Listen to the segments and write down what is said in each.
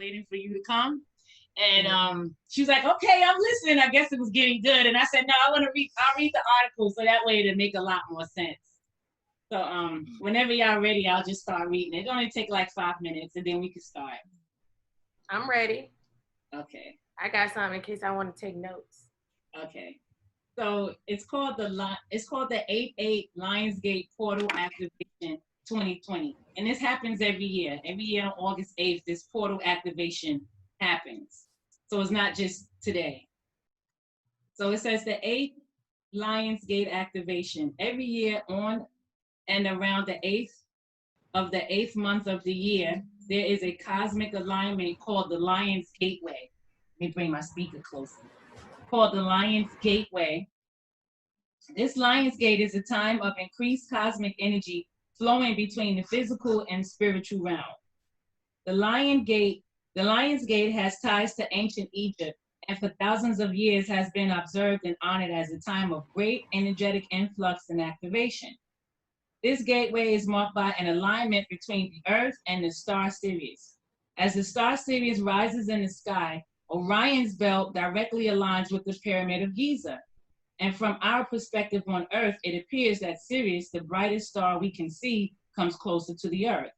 waiting for you to come. And she was like, okay, I'm listening. I guess it was getting good. And I said, no, I'll read the article so that way it'll make a lot more sense. So whenever y'all ready, I'll just start reading. It only take like 5 minutes and then we can start. I'm ready. Okay. I got some in case I want to take notes. Okay. So it's called the 8/8 Lionsgate Portal Activation 2020. And this happens every year. Every year on August 8th, this portal activation happens. So it's not just today. So it says the 8th Lionsgate activation. Every year on and around the 8th of the 8th month of the year, there is a cosmic alignment called the Lion's Gateway. Let me bring my speaker closer. Called the Lion's Gateway. This Lion's Gate is a time of increased cosmic energy flowing between the physical and spiritual realm. The Lion's Gate has ties to ancient Egypt, and for thousands of years has been observed and honored as a time of great energetic influx and activation. This gateway is marked by an alignment between the Earth and the star Sirius. As the star Sirius rises in the sky, Orion's belt directly aligns with the Pyramid of Giza. And from our perspective on Earth, it appears that Sirius, the brightest star we can see, comes closer to the Earth.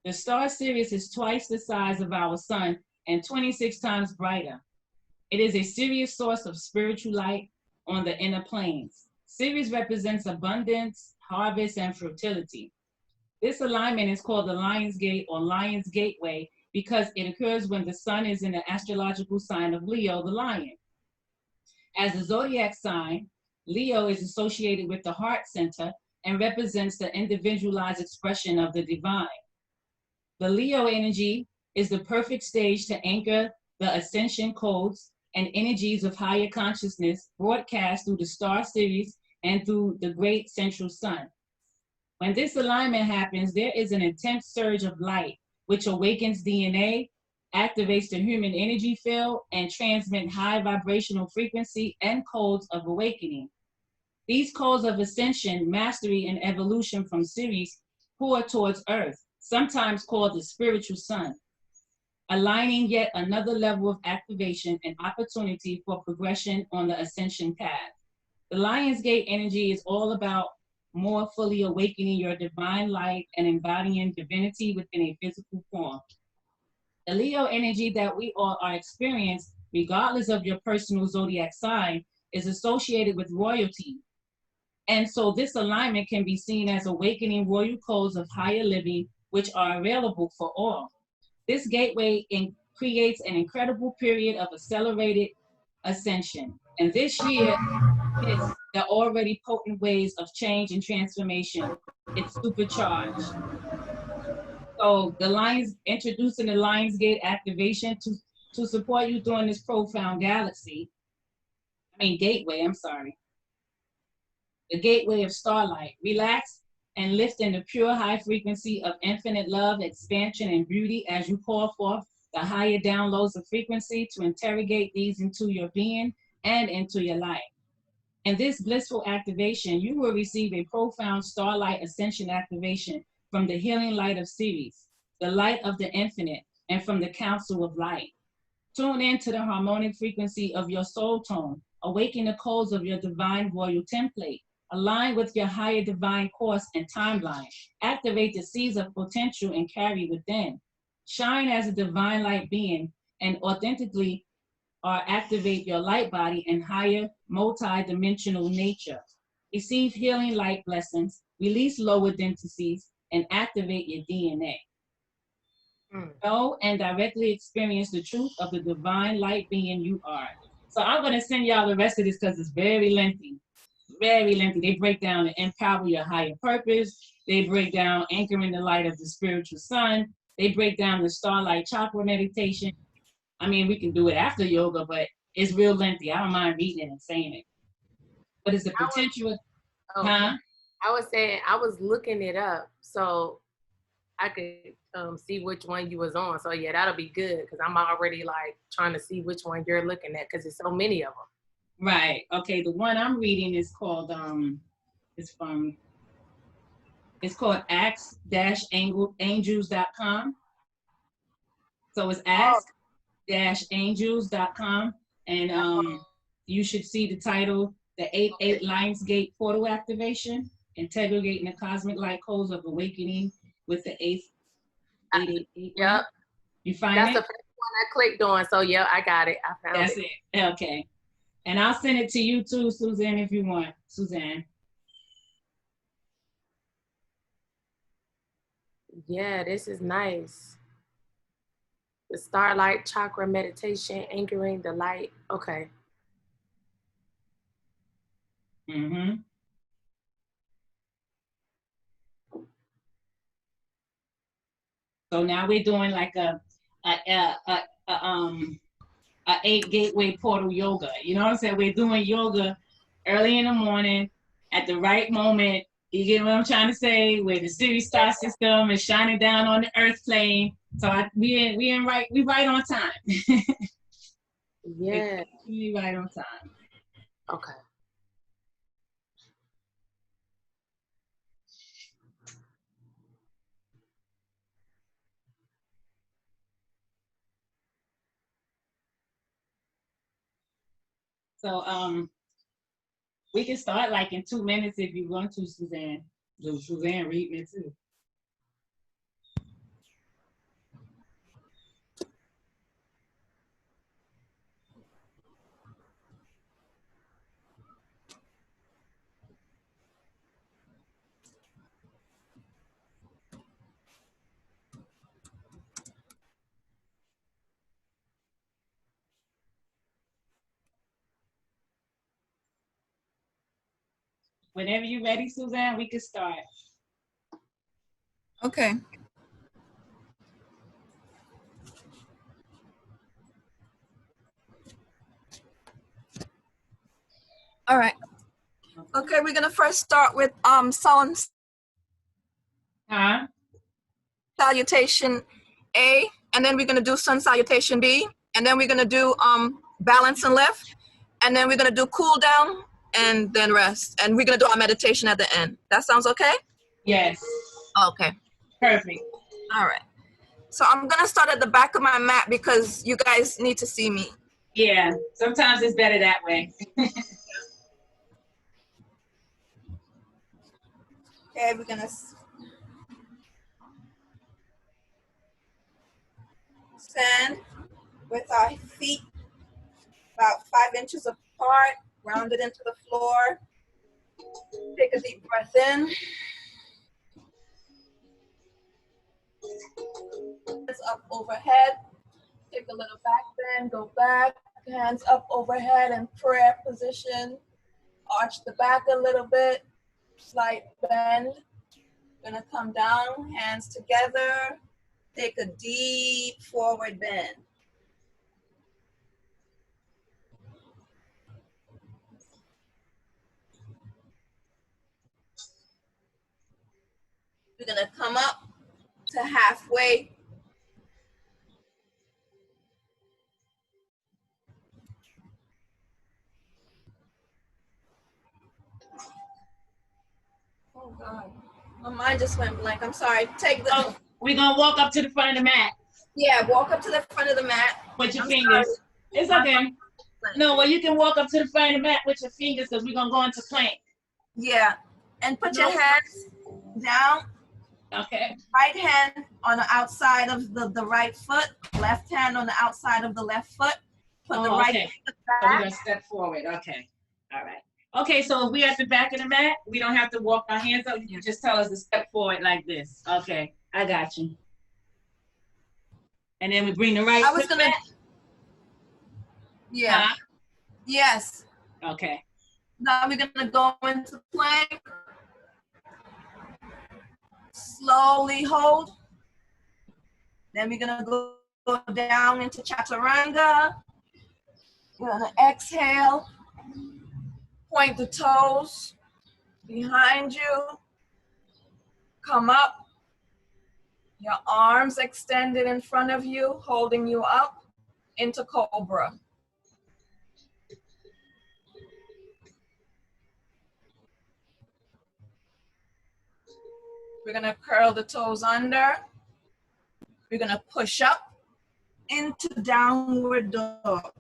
The star Sirius is twice the size of our sun and 26 times brighter. It is a serious source of spiritual light on the inner planes. Sirius represents abundance, harvest, and fertility. This alignment is called the Lion's Gate or Lion's Gateway because it occurs when the sun is in the astrological sign of Leo, the lion. As a zodiac sign, Leo is associated with the heart center and represents the individualized expression of the divine. The Leo energy is the perfect stage to anchor the ascension codes and energies of higher consciousness broadcast through the star series and through the great central sun. When this alignment happens, there is an intense surge of light, which awakens DNA, activates the human energy field, and transmit high vibrational frequency and codes of awakening. These codes of ascension, mastery, and evolution from Sirius pour towards Earth, sometimes called the spiritual sun, aligning yet another level of activation and opportunity for progression on the ascension path. The Lion's Gate energy is all about more fully awakening your divine light and embodying divinity within a physical form. The Leo energy that we all are experiencing, regardless of your personal zodiac sign, is associated with royalty. And so this alignment can be seen as awakening royal codes of higher living, which are available for all. This gateway creates an incredible period of accelerated ascension. And this year, the already potent waves of change and transformation, it's supercharged. So introducing the Lionsgate activation to support you during this profound gateway, I'm sorry. The gateway of starlight. Relax and lift in the pure high frequency of infinite love, expansion, and beauty as you call forth the higher downloads of frequency to interrogate these into your being and into your life. In this blissful activation, you will receive a profound starlight ascension activation from the healing light of Sirius, the light of the infinite, and from the council of light. Tune in to the harmonic frequency of your soul tone, awaken the codes of your divine royal template, align with your higher divine course and timeline, activate the seeds of potential and carry within. Shine as a divine light being and authentically activate your light body and higher multi-dimensional nature. Receive healing light blessings, release lower densities, and activate your DNA. Know and directly experience the truth of the divine light being you are. So I'm going to send y'all the rest of this because it's very lengthy. Very lengthy. They break down and empower your higher purpose. They break down anchoring the light of the spiritual sun. They break down the starlight chakra meditation. I mean, we can do it after yoga, but it's real lengthy. I don't mind reading it and saying it. But it's the potential. I was saying, I was looking it up so I could see which one you was on. So yeah, that'll be good because I'm already like trying to see which one you're looking at because there's so many of them. Right. Okay. The one I'm reading is called it's called axe-angels.com. So it's Oh, ask-angels.com. And you should see the title, the 8-8 Lionsgate Portal Activation, Integrating the Cosmic Light Codes of Awakening with the 888 yep. link. You find That's it? the first one I clicked on. So yeah, I got it. I found That's it. Okay. And I'll send it to you too, Suzanne, if you want. Suzanne. Yeah, this is nice. The Starlight Chakra Meditation, anchoring the light. Okay. Mm-hmm. So now we're doing like a 8 gateway portal yoga. You know what I'm saying? We're doing yoga early in the morning at the right moment. You get what I'm trying to say? Where the Sirius star system is shining down on the earth plane. So we right on time. Yeah. We right on time. Okay. So we can start like in 2 minutes if you want to, Suzanne. Suzanne read me too. Whenever you're ready, Suzanne, we can start. Okay. All right. Okay, we're gonna first start with sun Huh? salutation A, and then we're gonna do sun salutation B, and then we're gonna do balance and lift, and then we're gonna do cool down and then rest, and we're gonna do our meditation at the end. That sounds okay? Yes. Okay. Perfect. All right. So I'm gonna start at the back of my mat because you guys need to see me. Yeah. Sometimes it's better that way. Okay, we're gonna stand with our feet about 5 inches apart, rounded into the floor. Take a deep breath in. Hands up overhead. Take a little back bend, go back. Hands up overhead in prayer position. Arch the back a little bit. Slight bend. Gonna come down, hands together. Take a deep forward bend. We're gonna come up to halfway. Oh God, my mind just went blank. I'm sorry. Take the. Oh, we're gonna walk up to the front of the mat. Yeah, walk up to the front of the mat. With your I'm fingers. sorry. It's okay. No, well, you can walk up to the front of the mat with your fingers because we're gonna go into plank. Yeah, and put your hands down. Okay. Right hand on the outside of the right foot. Left hand on the outside of the left foot. Put the right okay. foot So we're back. gonna step forward. Okay. All right. Okay, so if we're at the back of the mat, we don't have to walk our hands up. You just tell us to step forward like this. Okay, I got you. And then we bring the right I was foot gonna. back. Yeah. Huh? Yes. Okay. Now we're gonna go into plank. Slowly hold. Then we're gonna go down into chaturanga. We're gonna exhale. Point the toes behind you. Come up. Your arms extended in front of you, holding you up into cobra. We're gonna curl the toes under. We're gonna push up into downward dog.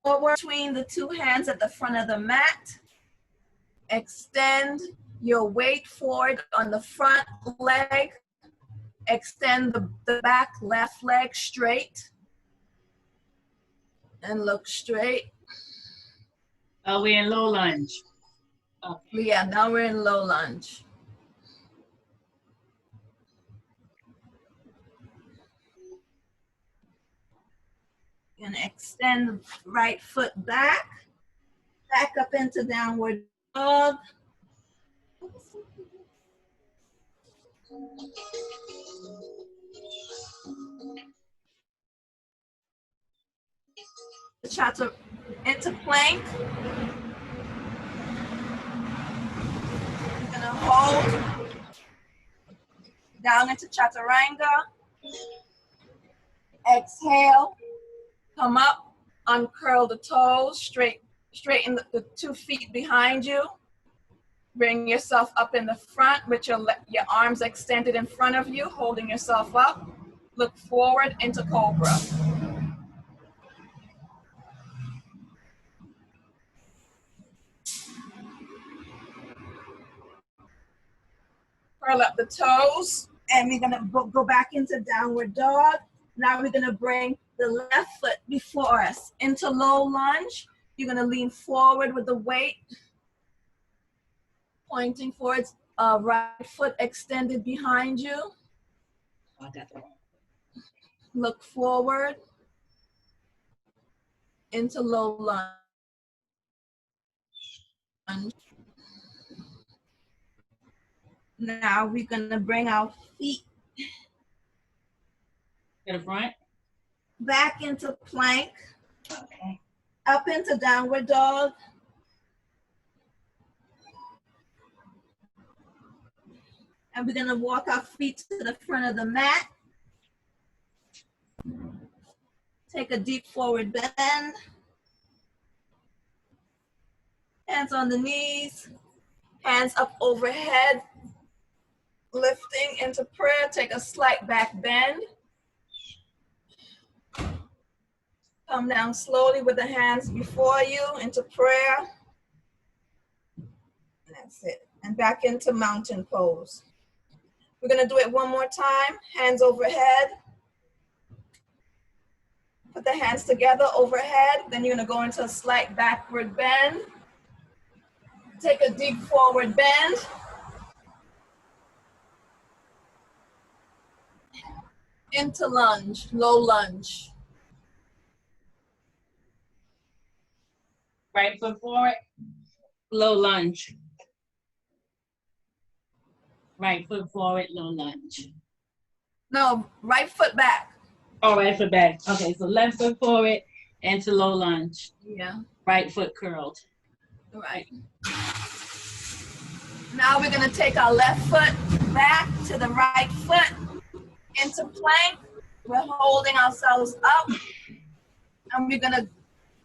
Forward between the two hands at the front of the mat. Extend your weight forward on the front leg. Extend the back left leg straight. And look straight. Oh, we're in low lunge. Okay. Yeah, now we're in low lunge. And extend the right foot back up into downward dog. Chata into plank. You're gonna hold down into chaturanga. Exhale, come up, uncurl the toes, straighten the 2 feet behind you. Bring yourself up in the front with your arms extended in front of you, holding yourself up. Look forward into cobra. Curl up the toes, and we're gonna go back into downward dog. Now we're gonna bring the left foot before us into low lunge. You're gonna lean forward with the weight, pointing towards right foot extended behind you. Oh, I got that. Look forward into low lunge. Now we're gonna bring our feet To the front? back into plank, Okay. up into downward dog. And we're gonna walk our feet to the front of the mat. Take a deep forward bend. Hands on the knees, hands up overhead. Lifting into prayer, take a slight back bend. Come down slowly with the hands before you into prayer. That's it. And back into mountain pose. We're gonna do it one more time. Hands overhead. Put the hands together overhead. Then you're gonna go into a slight backward bend. Take a deep forward bend. Into lunge, low lunge. Right foot forward, low lunge. Right foot forward, low lunge. No, right foot back. Oh, right foot back. Okay, so left foot forward into low lunge. Yeah. Right foot curled. Right. Now we're gonna take our left foot back to the right foot into plank. We're holding ourselves up. And we're gonna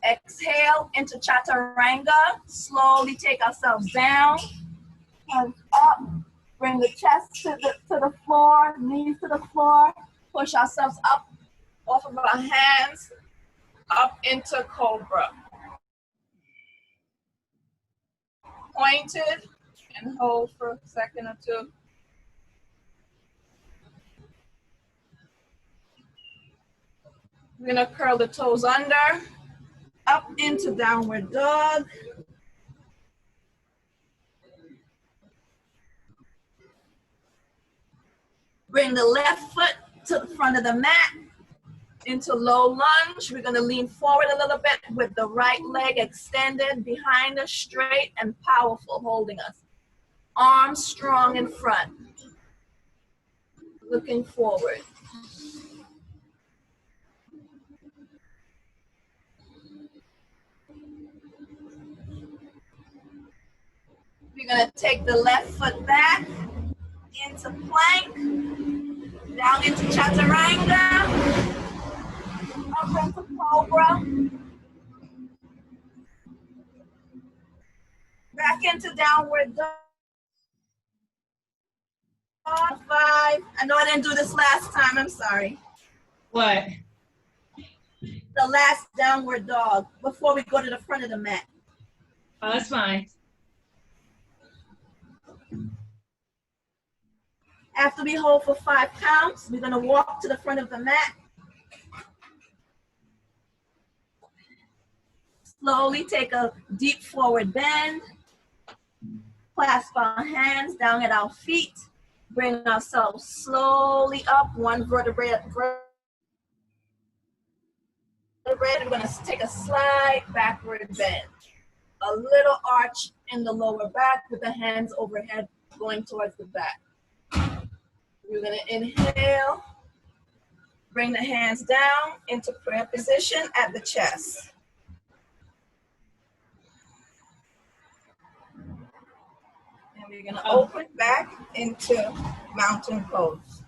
exhale into chaturanga. Slowly take ourselves down. Hands up. Bring the chest to the floor, knees to the floor. Push ourselves up off of our hands, up into cobra. Pointed and hold for a second or two. We're gonna curl the toes under, up into downward dog. Bring the left foot to the front of the mat, into low lunge. We're gonna lean forward a little bit with the right leg extended behind us, straight and powerful, holding us. Arms strong in front. Looking forward. We're gonna take the left foot back into plank, down into chaturanga, up into cobra. back into downward dog. 5. I know I didn't do this last time. I'm sorry. What? The last downward dog before we go to the front of the mat. Oh, that's fine. After we hold for 5 counts, we're gonna walk to the front of the mat. Slowly take a deep forward bend. Clasp our hands down at our feet. Bring ourselves slowly up, one vertebrae at vertebrae. We're gonna take a slight backward bend. A little arch in the lower back with the hands overhead going towards the back. We're gonna inhale. Bring the hands down into prayer position at the chest. And we're gonna open back into mountain pose.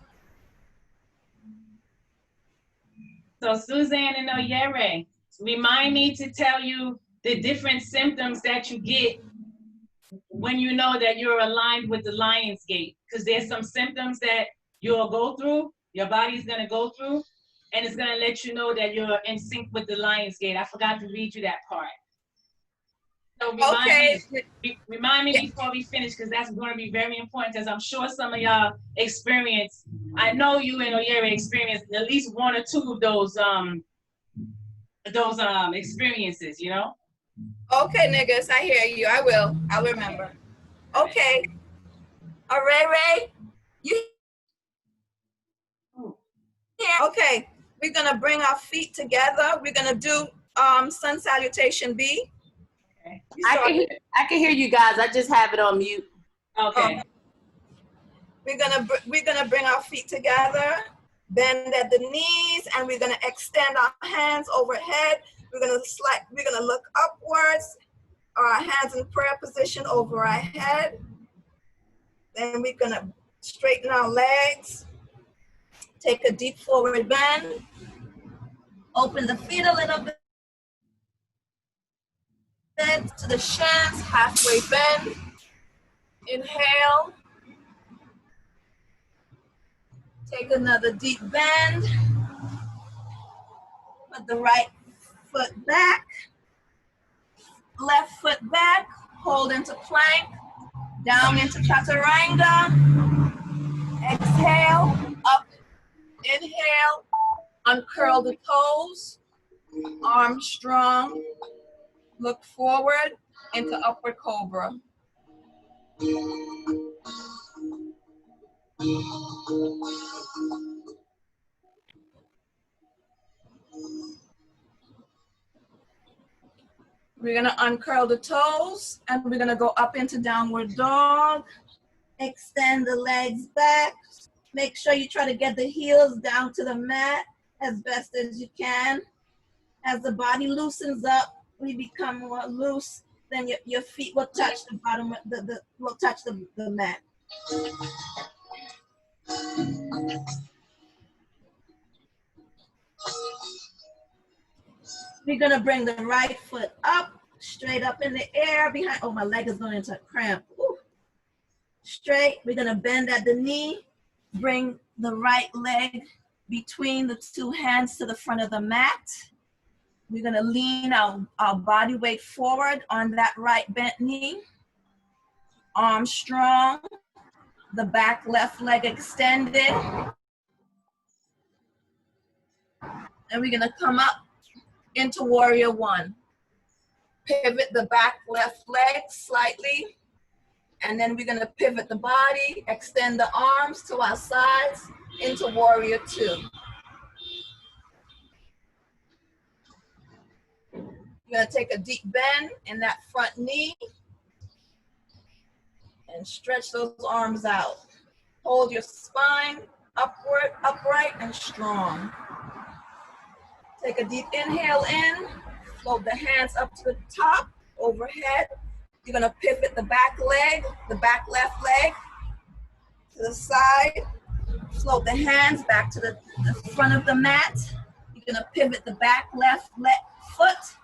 So Suzanne and Oyere, remind me to tell you the different symptoms that you get when you know that you're aligned with the Lion's Gate. Because there's some symptoms that you'll go through, your body's gonna go through, and it's gonna let you know that you're in sync with the Lion's Gate. I forgot to read you that part. So remind me before we finish, because that's going to be very important, because I'm sure some of y'all experience, I know you and Oyere experienced at least 1 or 2 of those experiences, you know? Okay, niggas, I hear you. I will. I'll remember. Okay. Ray, you here? Okay. We're gonna bring our feet together. We're gonna do sun salutation B. Okay. I can hear you guys. I just have it on mute. Okay. We're gonna bring our feet together, bend at the knees, and we're gonna extend our hands overhead. We're gonna look upwards, our hands in prayer position over our head. Then we're gonna straighten our legs. Take a deep forward bend. Open the feet a little bit to the shins, halfway bend. Inhale. Take another deep bend. Put the right foot back. Left foot back. Hold into plank. Down into chaturanga. Exhale. Up. Inhale. Uncurl the toes. Arms strong. Look forward into upward cobra. We're gonna uncurl the toes and we're gonna go up into downward dog. Extend the legs back. Make sure you try to get the heels down to the mat as best as you can. As the body loosens up, we become more loose, then your feet will touch the bottom, will touch the mat. We're gonna bring the right foot up, straight up in the air behind, oh, my leg is going into a cramp. Ooh. Straight, we're gonna bend at the knee, bring the right leg between the 2 hands to the front of the mat. We're gonna lean our body weight forward on that right bent knee. Arms strong, the back left leg extended. And we're gonna come up into warrior 1. Pivot the back left leg slightly. And then we're gonna pivot the body, extend the arms to our sides into warrior 2. You're gonna take a deep bend in that front knee and stretch those arms out. Hold your spine upward, upright, and strong. Take a deep inhale in, float the hands up to the top, overhead. You're gonna pivot the back leg, the back left leg to the side. Float the hands back to the front of the mat. You're gonna pivot the back left foot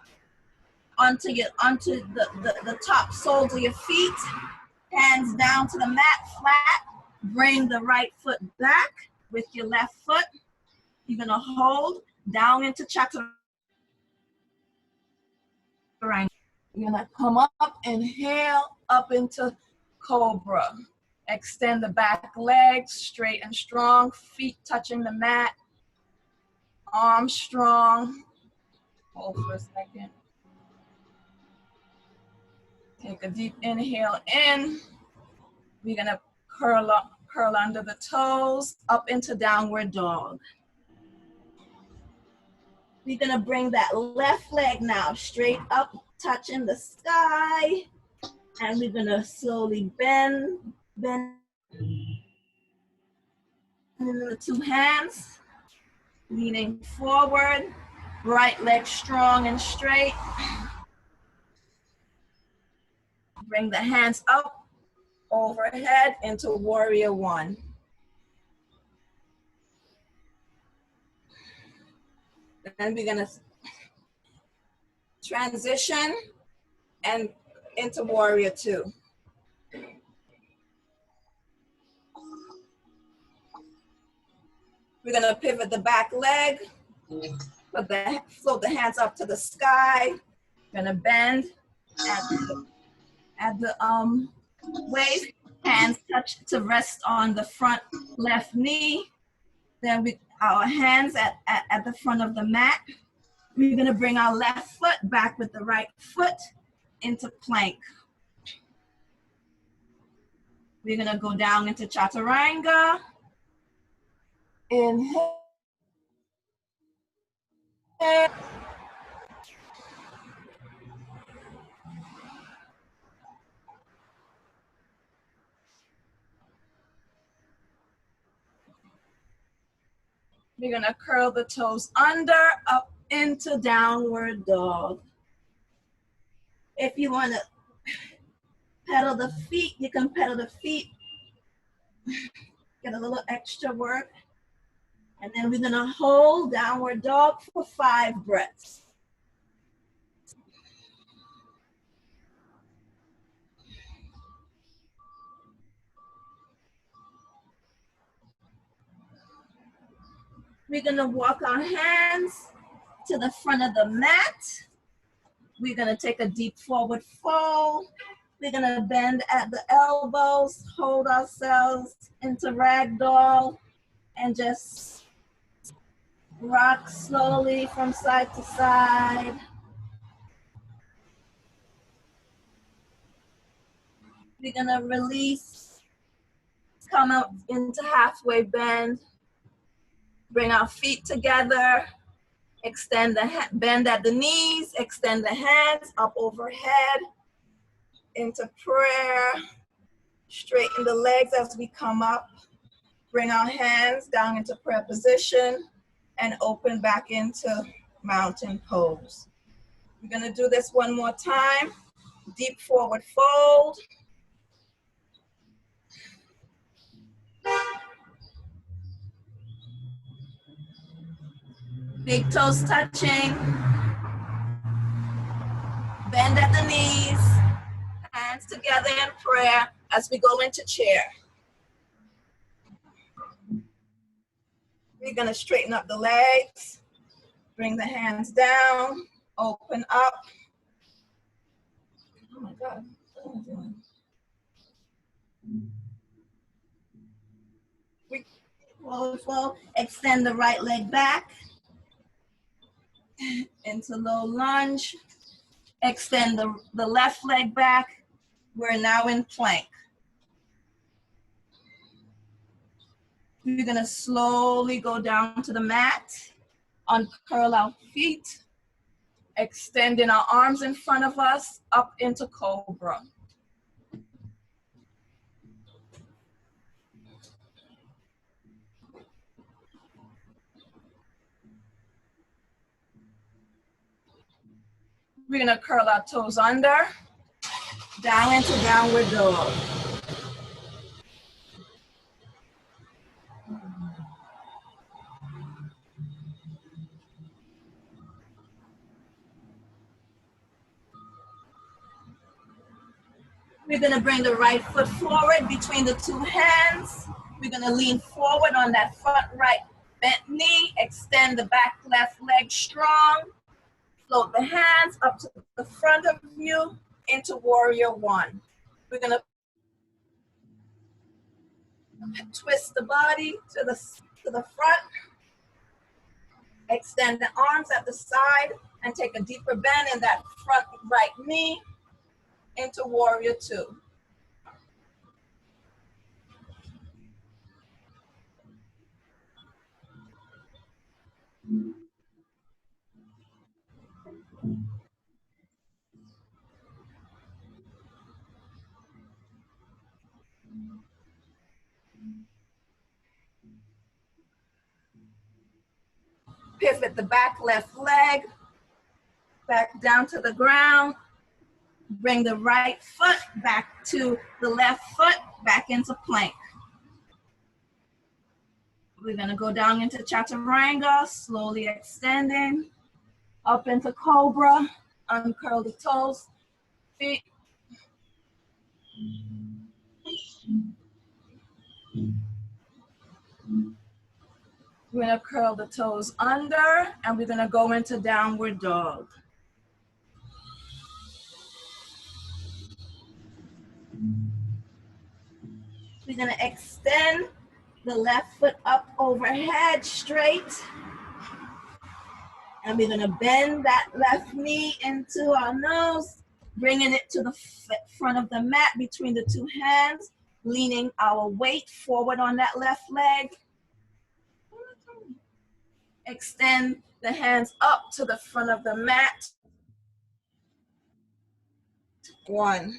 onto the top soles of your feet, hands down to the mat flat. Bring the right foot back with your left foot. You're gonna hold down into chaturanga. You're gonna come up, inhale, up into cobra. Extend the back legs straight and strong, feet touching the mat, arms strong. Hold for a second. Take a deep inhale in. We're gonna curl up, curl under the toes, up into downward dog. We're gonna bring that left leg now straight up, touching the sky. And we're gonna slowly bend in the two hands, leaning forward, right leg strong and straight. Bring the hands up, overhead into warrior one. Then we're gonna transition and into warrior two. We're gonna pivot the back leg, float the hands up to the sky. Gonna bend at the waist, hands touch to rest on the front left knee. Then our hands at the front of the mat. We're gonna bring our left foot back with the right foot into plank. We're gonna go down into chaturanga. Inhale. We're gonna curl the toes under, up into downward dog. If you wanna pedal the feet, you can pedal the feet. Get a little extra work. And then we're gonna hold downward dog for 5 breaths. We're gonna walk our hands to the front of the mat. We're gonna take a deep forward fold. We're gonna bend at the elbows, hold ourselves into ragdoll, and just rock slowly from side to side. We're gonna release, come up into halfway bend, bring our feet together, extend the bend at the knees, extend the hands up overhead into prayer, straighten the legs as we come up, bring our hands down into prayer position, and open back into mountain pose. We're gonna do this one more time. Deep forward fold. Big toes touching. Bend at the knees. Hands together in prayer as we go into chair. We're gonna straighten up the legs. Bring the hands down. Open up. Oh my God. What am I doing? Flow. Extend the right leg back into low lunge. Extend the left leg back. We're now in plank. We're gonna slowly go down to the mat, uncurl our feet, extending our arms in front of us, up into cobra. We're gonna curl our toes under, down into downward dog. We're gonna bring the right foot forward between the two hands. We're gonna lean forward on that front right bent knee, extend the back left leg strong. Float the hands up to the front of you into warrior one. We're gonna twist the body to the front, extend the arms at the side, and take a deeper bend in that front right knee into warrior two. Pivot the back left leg, back down to the ground. Bring the right foot back to the left foot, back into plank. We're gonna go down into chaturanga, slowly extending, up into cobra, uncurl the toes, feet. We're gonna curl the toes under, and we're gonna go into downward dog. We're gonna extend the left foot up overhead straight. And we're gonna bend that left knee into our nose, bringing it to the front of the mat between the two hands, leaning our weight forward on that left leg. Extend the hands up to the front of the mat. One.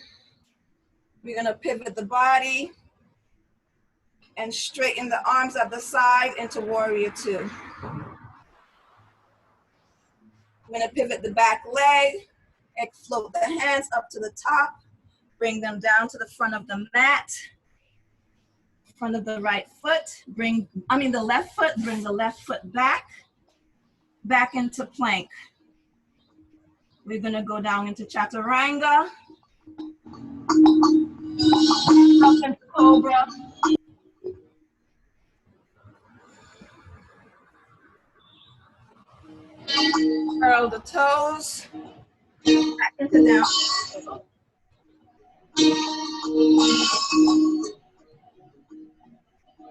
We're gonna pivot the body and straighten the arms at the side into warrior two. We're gonna pivot the back leg and float the hands up to the top, bring them down to the front of the mat, front of the right foot, the left foot, bring the left foot back into plank. We're gonna go down into chaturanga, up into cobra. Curl the toes, back into down.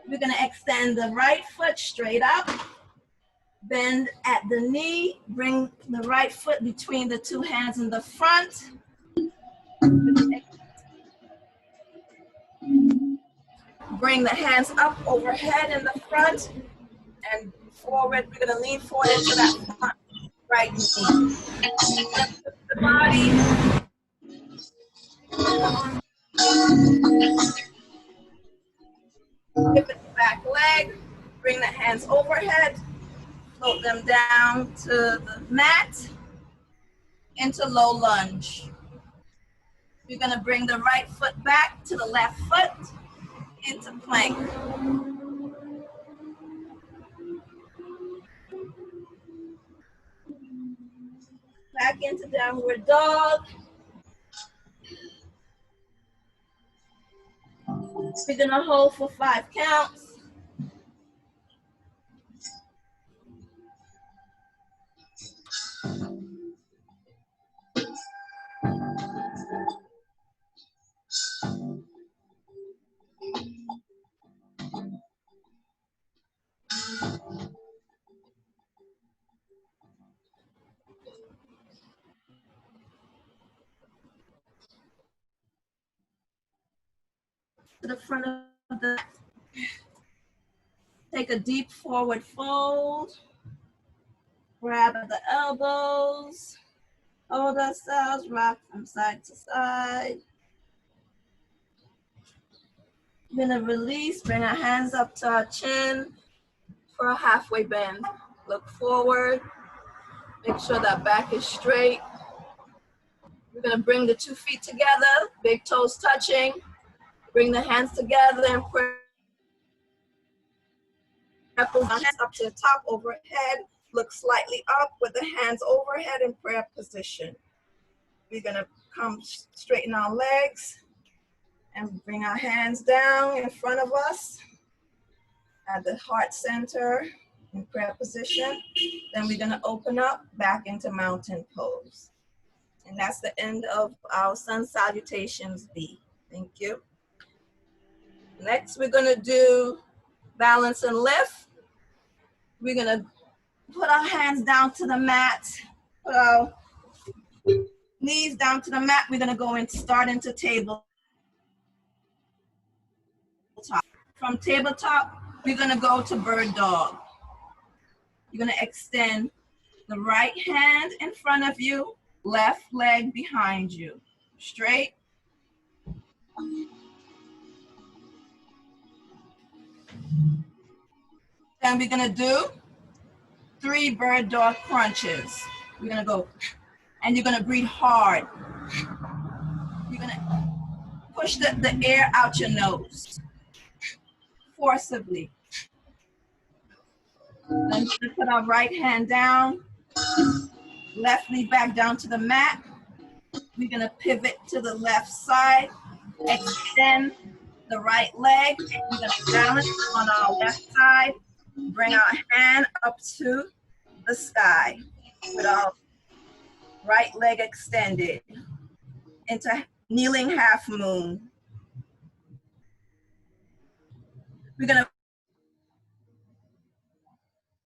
We're gonna extend the right foot straight up, bend at the knee, bring the right foot between the two hands in the front. Bring the hands up overhead in the front and forward. We're gonna lean forward into that front right knee. The body. Pivot the back leg. Bring the hands overhead. Float them down to the mat into low lunge. We're gonna bring the right foot back to the left foot into plank. Back into downward dog. We're gonna hold for 5 counts. To the front of the, take a deep forward fold, grab at the elbows, hold ourselves, rock from side to side. We're gonna release, bring our hands up to our chin for a halfway bend. Look forward, make sure that back is straight. We're gonna bring the 2 feet together, big toes touching. Bring the hands together and prayer. Hands up to the top, overhead. Look slightly up with the hands overhead in prayer position. We're gonna come straighten our legs. And bring our hands down in front of us at the heart center in prayer position. Then we're gonna open up back into mountain pose. And that's the end of our sun salutations B. Thank you. Next, we're gonna do balance and lift. We're gonna put our hands down to the mat, put our knees down to the mat. We're gonna go and start into tabletop. From tabletop, we're gonna go to bird dog. You're gonna extend the right hand in front of you, left leg behind you, straight. Then we're gonna do 3 bird dog crunches. We're gonna go, and you're gonna breathe hard. You're gonna push the air out your nose, forcibly. Then we're gonna put our right hand down, left knee back down to the mat. We're gonna pivot to the left side, extend the right leg. We're gonna balance on our left side, bring our hand up to the sky with our right leg extended into kneeling half moon. We're gonna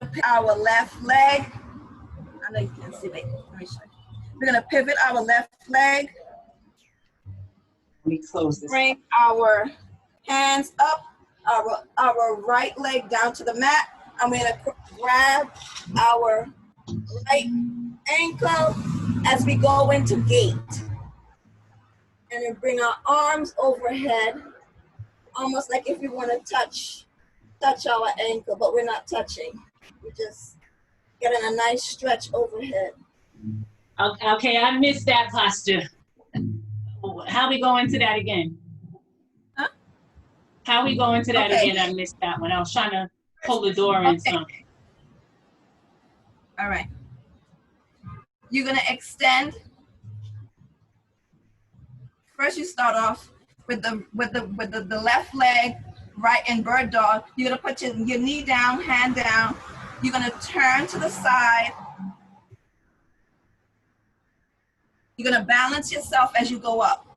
pivot our left leg. I know you can't see, wait, let me show you. We're gonna pivot our left leg. Let me close this. Bring our hands up, our right leg down to the mat. I'm gonna grab our right ankle as we go into gate. And then bring our arms overhead, almost like if we want to touch our ankle, but we're not touching. We're just getting a nice stretch overhead. Okay, I missed that posture. How we go into that again? Huh? How we go into that Okay. again? I missed that one. I was trying to pull the door in some. All right. You're gonna extend. First, you start off with the left leg, right in bird dog. You're gonna put your knee down, hand down. You're gonna turn to the side. You're gonna balance yourself as you go up.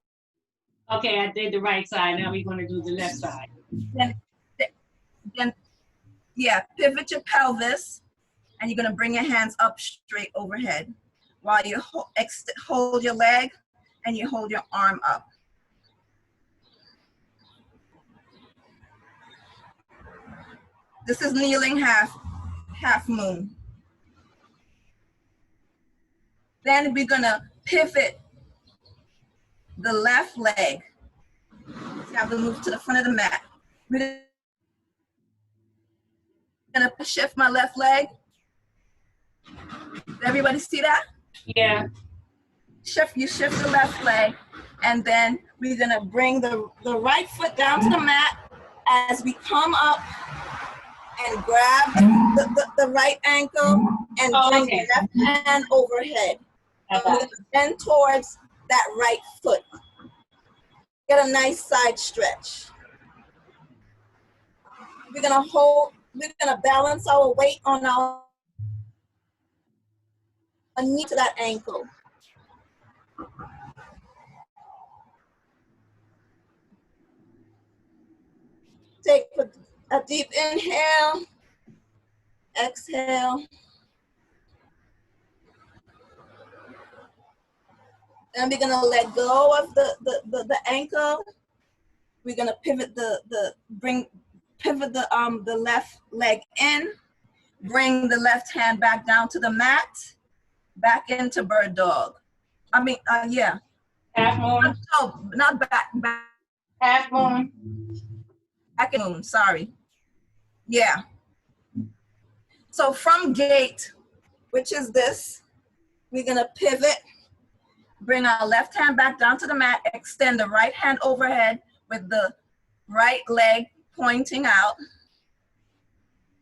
Okay, I did the right side. Now we're gonna do the left side. Then yeah, pivot your pelvis, and you're gonna bring your hands up straight overhead while you hold your leg and you hold your arm up. This is kneeling half moon. Then we're gonna pivot the left leg. So I have to move to the front of the mat. We're gonna shift my left leg. Did everybody see that? Yeah. You shift the left leg, and then we're gonna bring the right foot down to the mat as we come up and grab the right ankle and bring the left hand overhead. We're gonna bend towards that right foot. Get a nice side stretch. We're gonna balance our weight on our knee to that ankle. Take a deep inhale, exhale. Then we're gonna let go of the ankle. We're gonna pivot the left leg in, bring the left hand back down to the mat, back into bird dog. Yeah. Half moon. No, not back. Half moon. Back in moon, sorry. Yeah. So from gate, which is this, we're gonna pivot, bring our left hand back down to the mat, extend the right hand overhead with the right leg pointing out.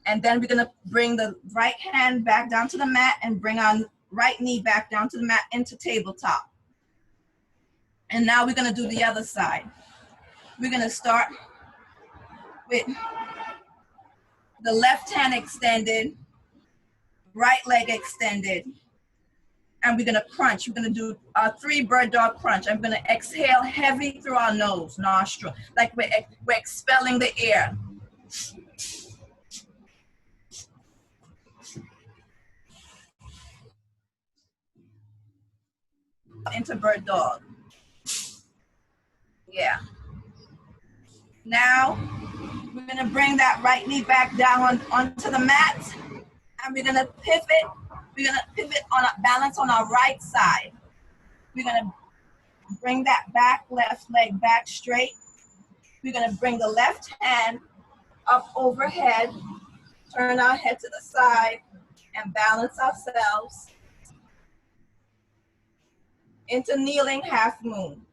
And then we're gonna bring the right hand back down to the mat and bring our right knee back down to the mat into tabletop. And now we're gonna do the other side. We're gonna start with the left hand extended, right leg extended, and we're gonna crunch. We're gonna do a 3 bird dog crunch. I'm gonna exhale heavy through our nose, nostril, like we're expelling the air. Into bird dog. Yeah. Now, we're gonna bring that right knee back down onto the mat, and we're gonna pivot. We're gonna pivot on a balance on our right side. We're gonna bring that back, left leg back straight. We're gonna bring the left hand up overhead, turn our head to the side, and balance ourselves into kneeling half moon.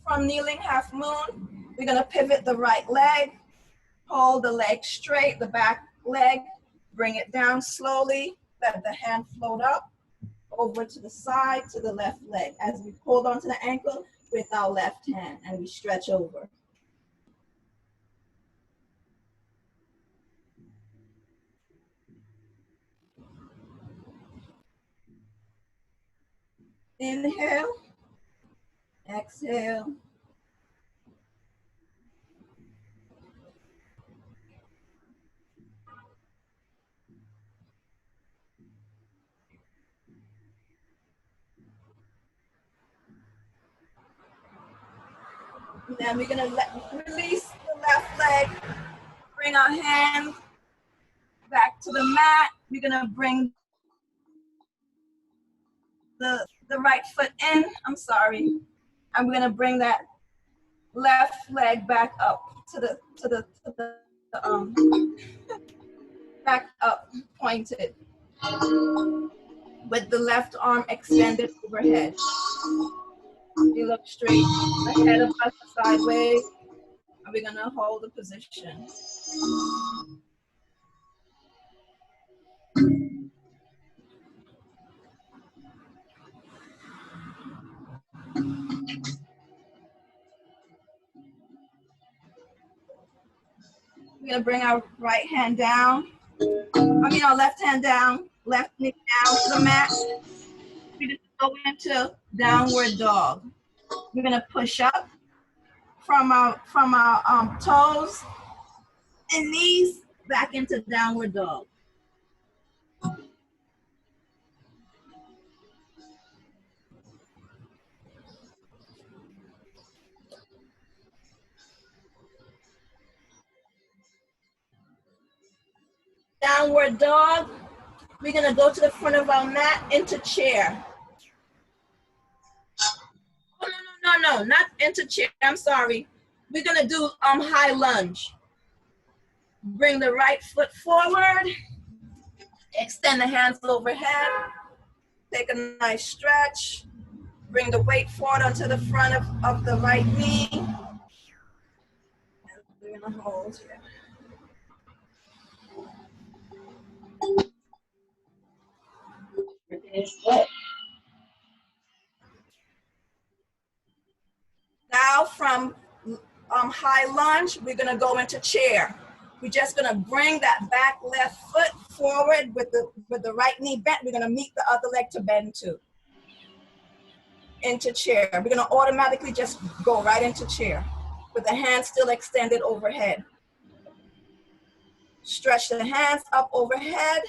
From kneeling half moon, we're gonna pivot the right leg, hold the leg straight, the back leg, bring it down slowly, let the hand float up, over to the side, to the left leg, as we hold onto the ankle with our left hand, and we stretch over. Inhale, exhale. And then we're gonna release the left leg, bring our hand back to the mat. We're gonna bring the right foot in, I'm sorry. And we're gonna bring that left leg back up to the back up, pointed, with the left arm extended overhead. We look straight ahead of us, sideways, and we're gonna hold the position. We're gonna bring our right hand down. Our left hand down, left knee down to the mat. We just go into downward dog. We're gonna push up from our toes and knees back into downward dog. Downward dog. We're gonna go to the front of our mat into chair. Oh, no, not into chair, I'm sorry. We're gonna do high lunge. Bring the right foot forward, extend the hands overhead, take a nice stretch, bring the weight forward onto the front of the right knee. And we're gonna hold here. Now from high lunge, we're gonna go into chair. We're just gonna bring that back left foot forward with the right knee bent. We're gonna meet the other leg to bend to. Into chair. We're gonna automatically just go right into chair with the hands still extended overhead. Stretch the hands up overhead,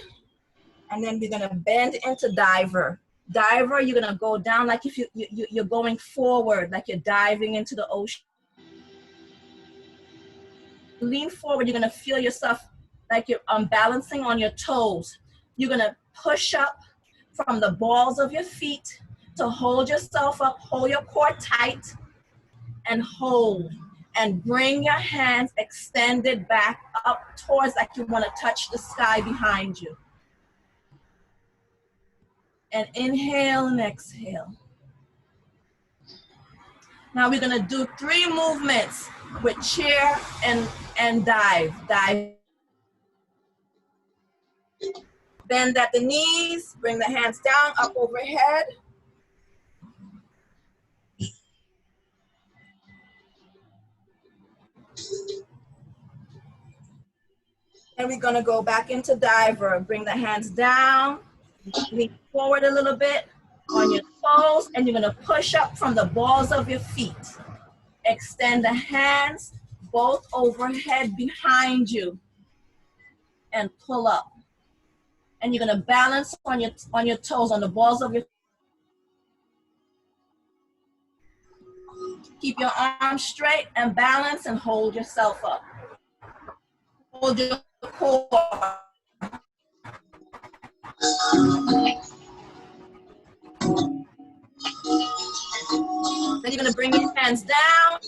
and then we're gonna bend into diver. Diver, you're gonna go down like if you're going forward, like you're diving into the ocean. Lean forward, you're gonna feel yourself like you're balancing on your toes. You're gonna push up from the balls of your feet to hold yourself up, hold your core tight, and hold. And bring your hands extended back up towards like you wanna touch the sky behind you. And inhale and exhale. Now we're gonna do 3 movements with chair and dive. Dive Bend at the knees, bring the hands down, up overhead. And we're gonna go back into diver. Bring the hands down, lean forward a little bit on your toes, and you're gonna push up from the balls of your feet. Extend the hands both overhead behind you and pull up. And you're gonna balance on your toes, on the balls of your feet. Keep your arms straight and balance and hold yourself up. Hold your core. Then you're gonna bring your hands down,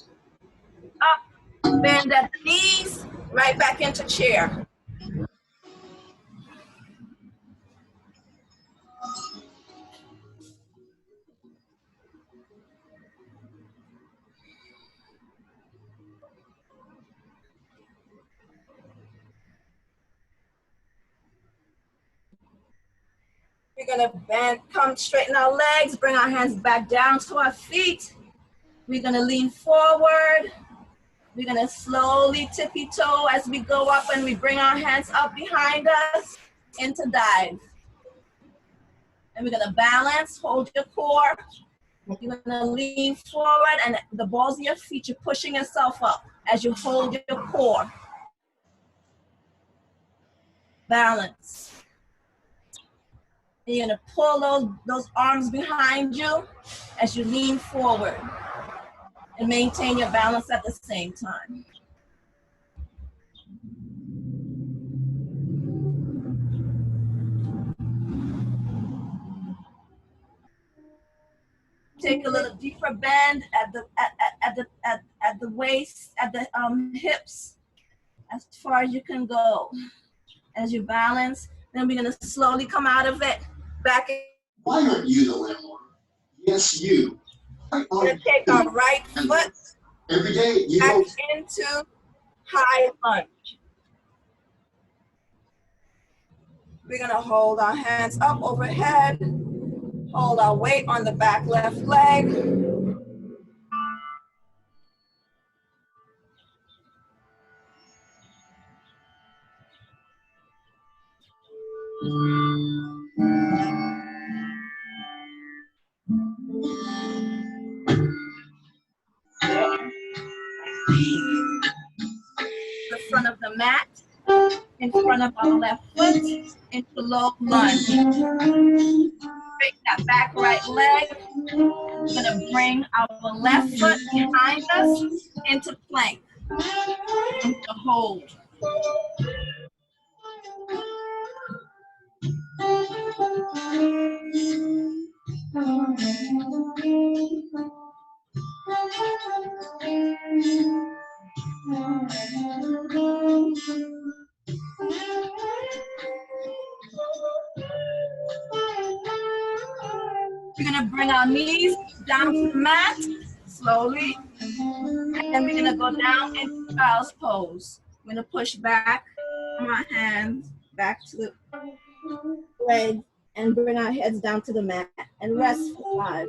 up, bend at the knees, right back into chair. We're gonna bend, come straighten our legs, bring our hands back down to our feet. We're gonna lean forward. We're gonna slowly tippy toe as we go up, and we bring our hands up behind us into dive. And we're gonna balance, hold your core. You're gonna lean forward, and the balls of your feet, you're pushing yourself up as you hold your core. Balance. And you're gonna pull those arms behind you as you lean forward and maintain your balance at the same time. Take a little deeper bend at the waist, at the hips, as far as you can go. As you balance, then we're gonna slowly come out of it, back in. Why aren't you the landlord? Yes, you. We're gonna take our right foot every day you back hope. into high lunge. We're gonna hold our hands up overhead, hold our weight on the back left leg. The front of the mat, in front of our left foot, into low lunge. Break that back right leg. We're gonna bring our left foot behind us into plank, into hold. We're gonna bring our knees down to the mat, slowly. And then we're gonna go down into child's pose. We're gonna push back our hands back to the leg and bring our heads down to the mat and rest for 5.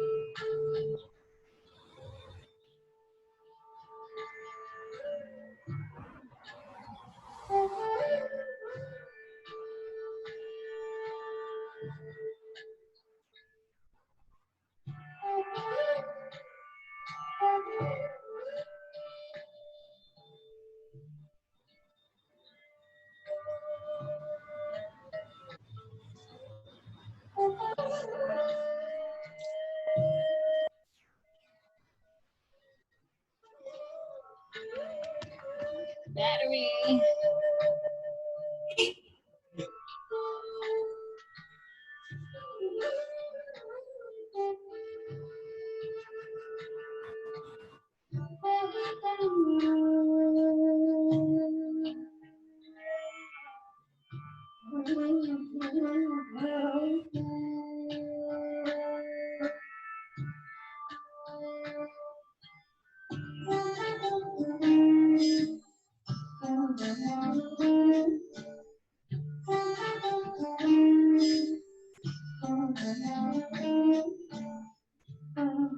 Battery.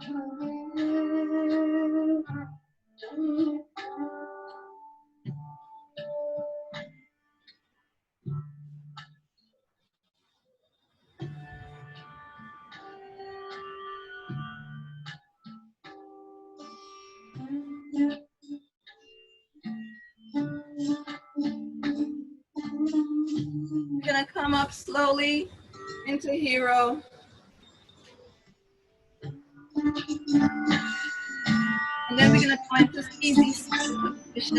We're gonna come up slowly into hero. And then we're gonna go into easy position.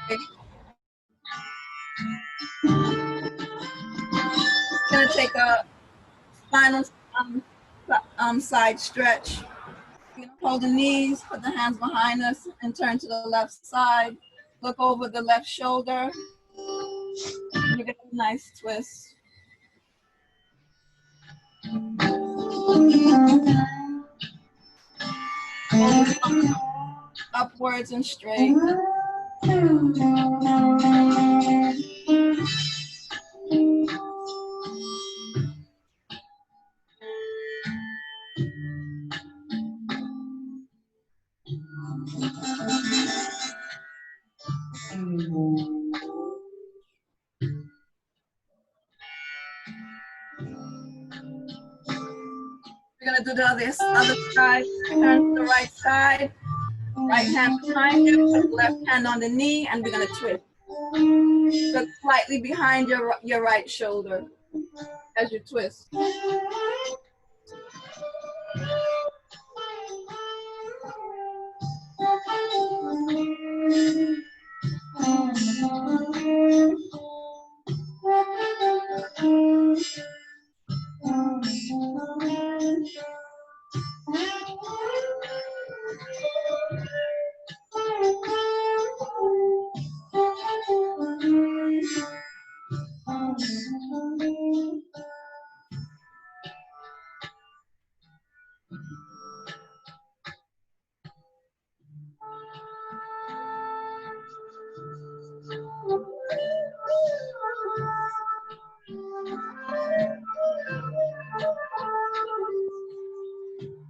Okay. Gonna take a final side stretch. We're gonna hold the knees, put the hands behind us, and turn to the left side. Look over the left shoulder. You get a nice twist. Upwards and straight. We're gonna do the other side. Turn to the right side. Right hand behind you, put left hand on the knee, and we're gonna twist. Look slightly behind your right shoulder as you twist.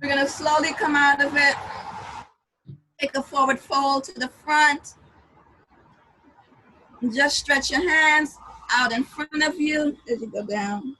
We're gonna slowly come out of it. Take a forward fold to the front. And just stretch your hands out in front of you as you go down.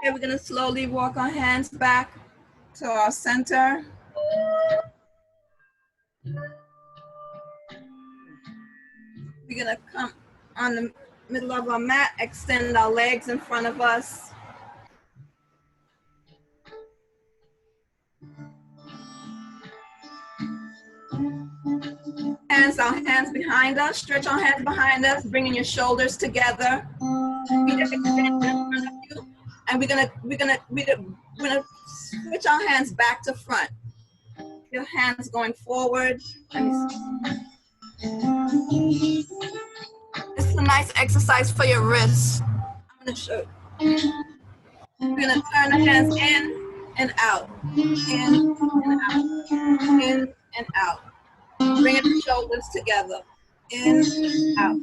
Okay, we're gonna slowly walk our hands back to our center. We're gonna come on the middle of our mat, extend our legs in front of us. Our hands behind us, stretch our hands behind us, bringing your shoulders together. Feet extended in front of you. And we're gonna switch our hands back to front. Your hands going forward. This is a nice exercise for your wrists. I'm gonna show you. We're gonna turn the hands in and out. In and out. In and out. Bringing the shoulders together. In, out.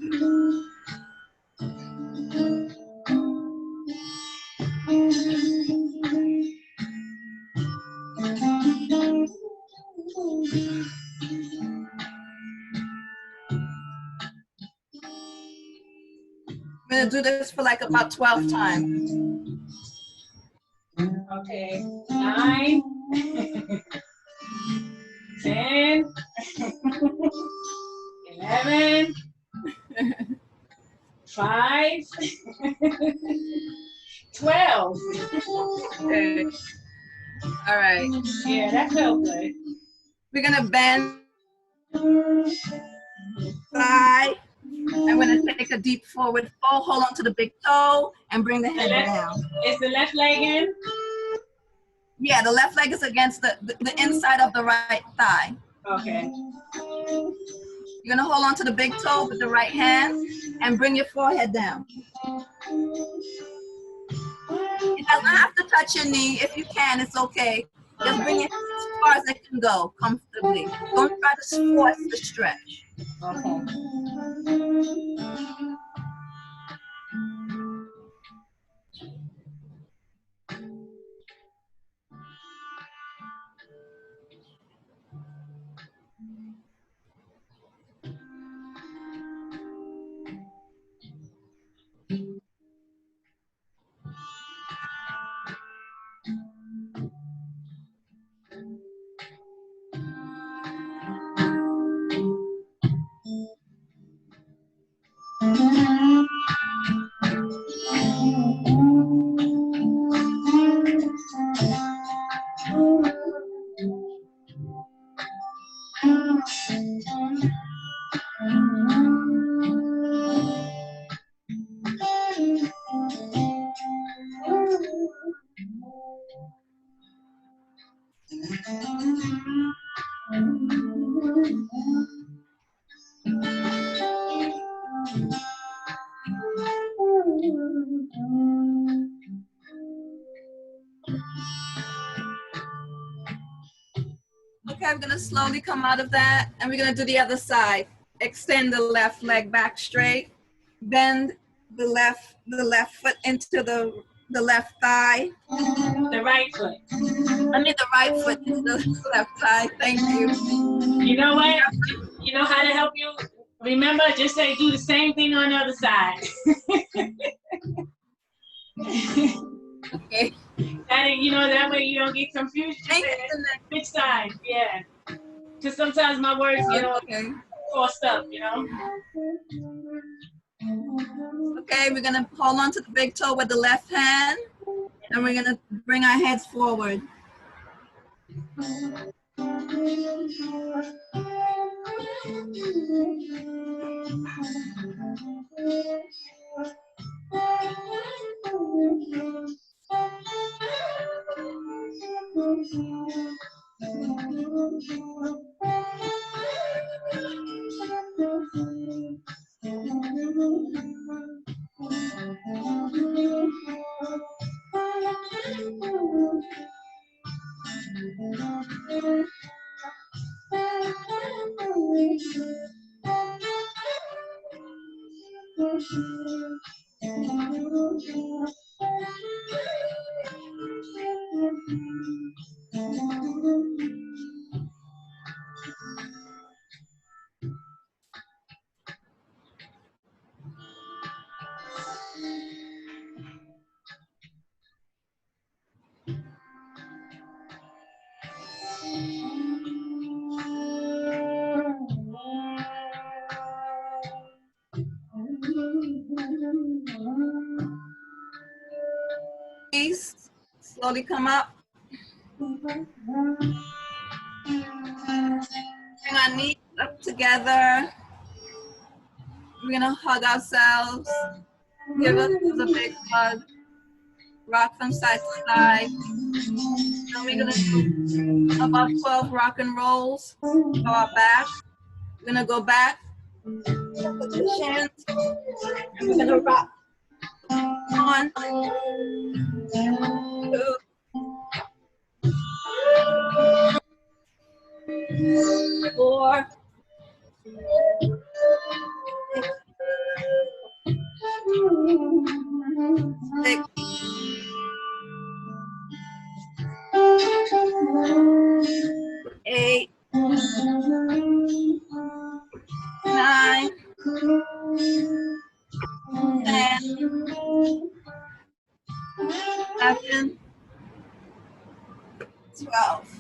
I'm gonna do this for like about 12 times. Okay. 9, 10, 11, 5, 12. Okay. All right. Yeah, that felt good. We're gonna bend thigh. I'm gonna take a deep forward fold. Hold on to the big toe and bring the head down. Is the left leg in? Yeah, the left leg is against the inside of the right thigh. Okay. You're gonna hold on to the big toe with the right hand and bring your forehead down. It doesn't have to touch your knee. If you can, it's okay. Just bring it as far as it can go comfortably. Don't try to force the stretch. Okay. Okay, I'm gonna slowly come out of that and we're gonna do the other side. Extend the left leg back straight. Bend the left foot into the left thigh. The right foot. I mean the right foot into the left thigh. Thank you. You know what? You know how to help you? Remember, just say do the same thing on the other side. Okay. That way you don't get confused. Just say which side, yeah. Because sometimes my words get all crossed up, Okay, we're gonna hold on to the big toe with the left hand and we're gonna bring our heads forward. Slowly come up. Bring our knees up together. We're gonna hug ourselves. Give ourselves a big hug. Rock from side to side. Then we're gonna do about 12 rock and rolls for our back. We're gonna go back, positions, and we're gonna rock. 1, 2, 4, 6, 8, 9, 10, 11, 12.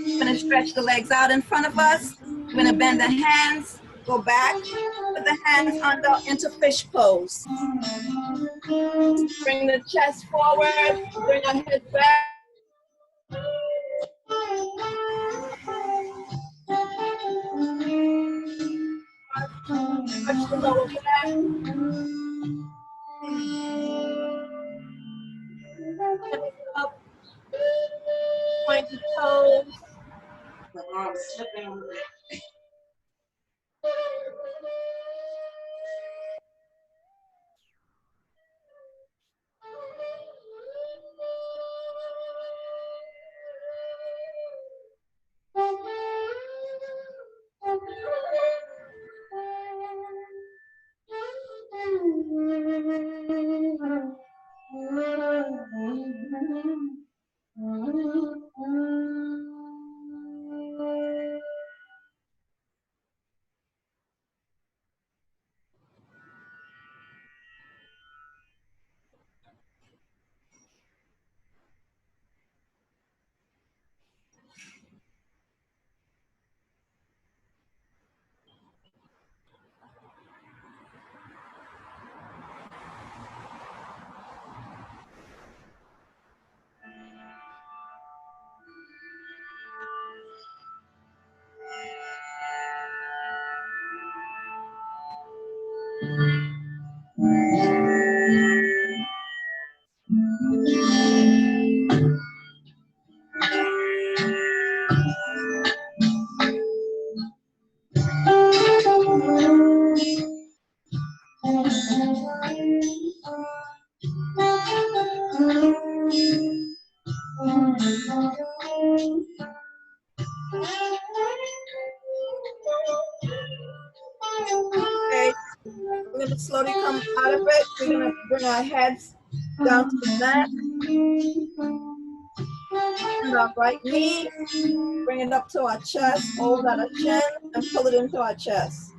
We're gonna stretch the legs out in front of us. We're gonna bend the hands, go back, put the hands under into fish pose. Bring the chest forward, bring our head back. Touch the lower back. Up, point the toes. The arm slipping. Okay, we're gonna slowly come out of it. We're gonna bring our heads down to the mat. And our right knee, bring it up to our chest, hold at our chin, and pull it into our chest.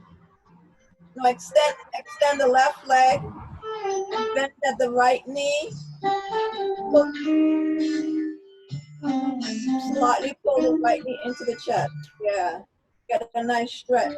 Now extend the left leg, and bend at the right knee. Slightly pull the right knee into the chest. Yeah, get a nice stretch.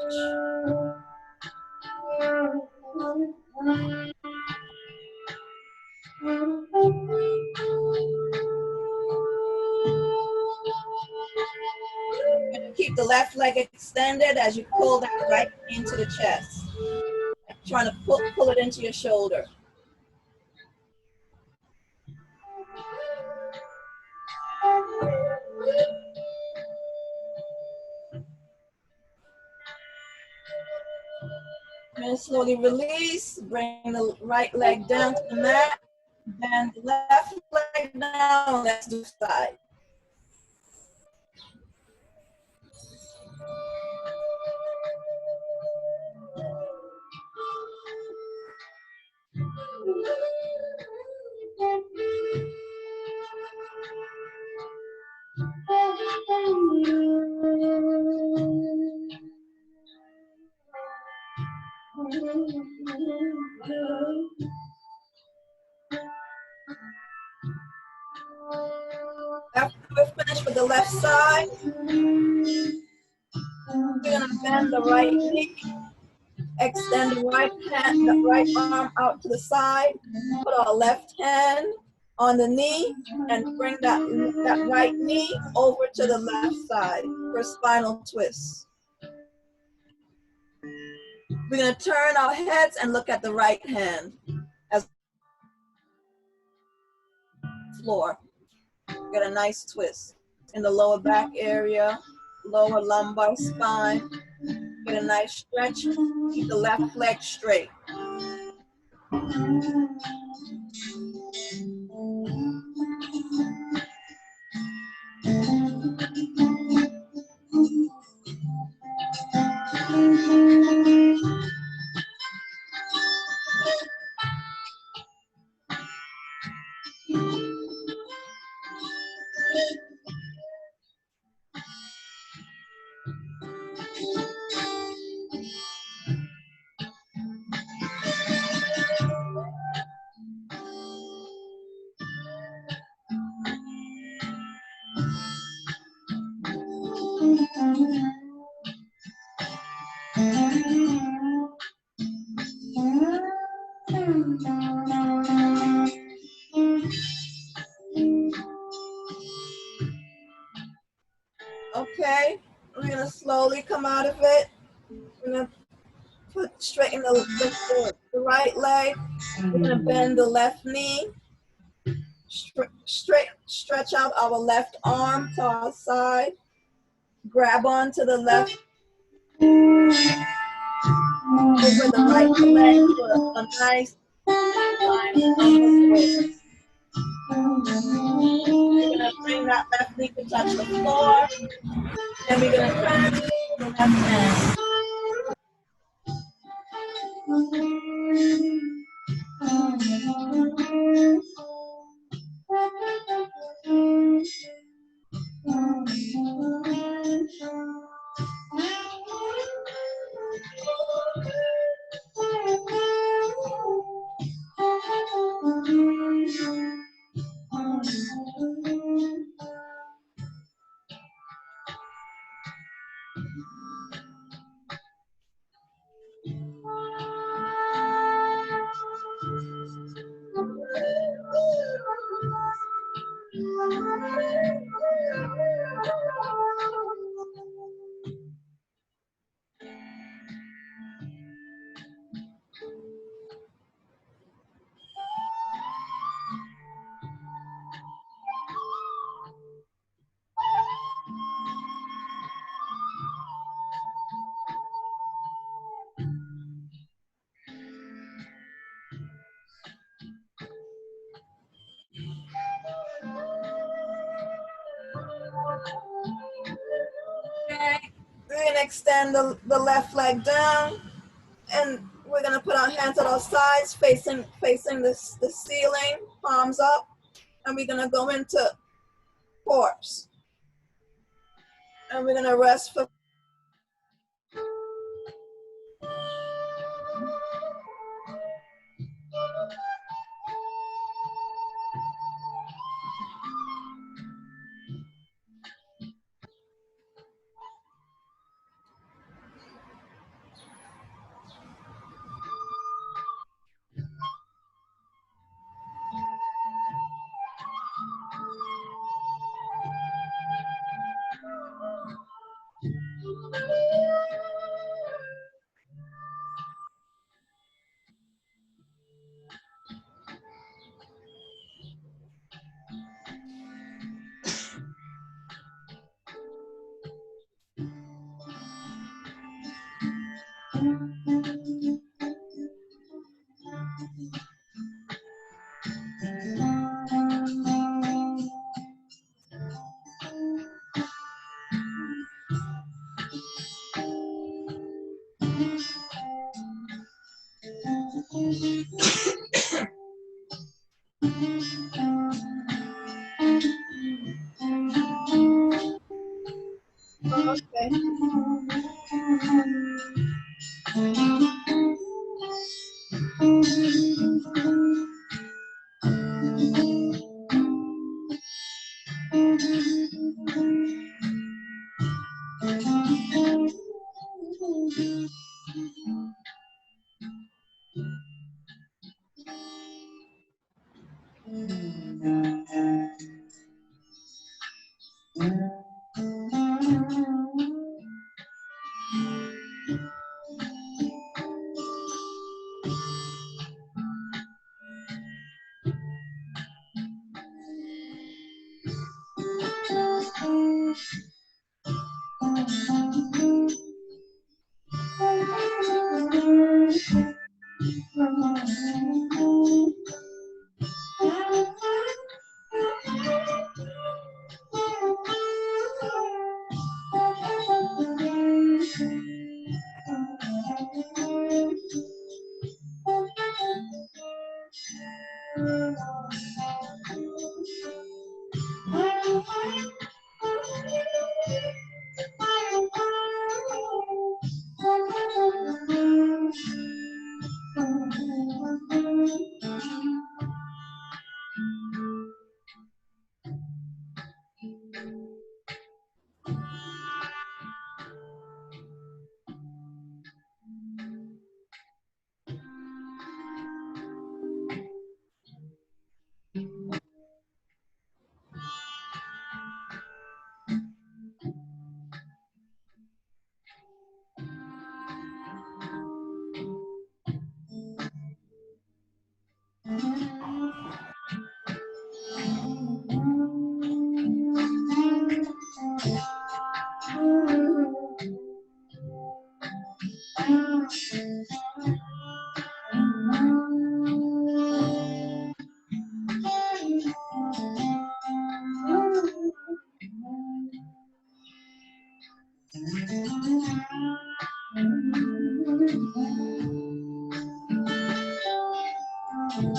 Keep the left leg extended as you pull that right knee into the chest. Trying to pull it into your shoulder. And slowly release, bring the right leg down to the mat, bend the left leg down, let's do side. After we're finished with the left side, we're gonna bend the right knee, extend the right arm out to the side, put our left hand on the knee, and bring that right knee over to the left side for a spinal twist. We're gonna turn our heads and look at the right hand as floor. Get a nice twist in the lower back area, lower lumbar spine. Get a nice stretch. Keep the left leg straight. Okay, we're gonna slowly come out of it. We're gonna straighten the right leg. We're gonna bend the left knee. Stretch out our left arm to our side. Grab onto the left over the right leg for a nice line upward. We're gonna bring that left knee to touch the floor. Then we're gonna transfer the left hand. Okay, we're gonna extend the left leg down, and we're gonna put our hands at our sides, facing the ceiling, palms up, and we're gonna go into corpse. And we're gonna rest for okay. Come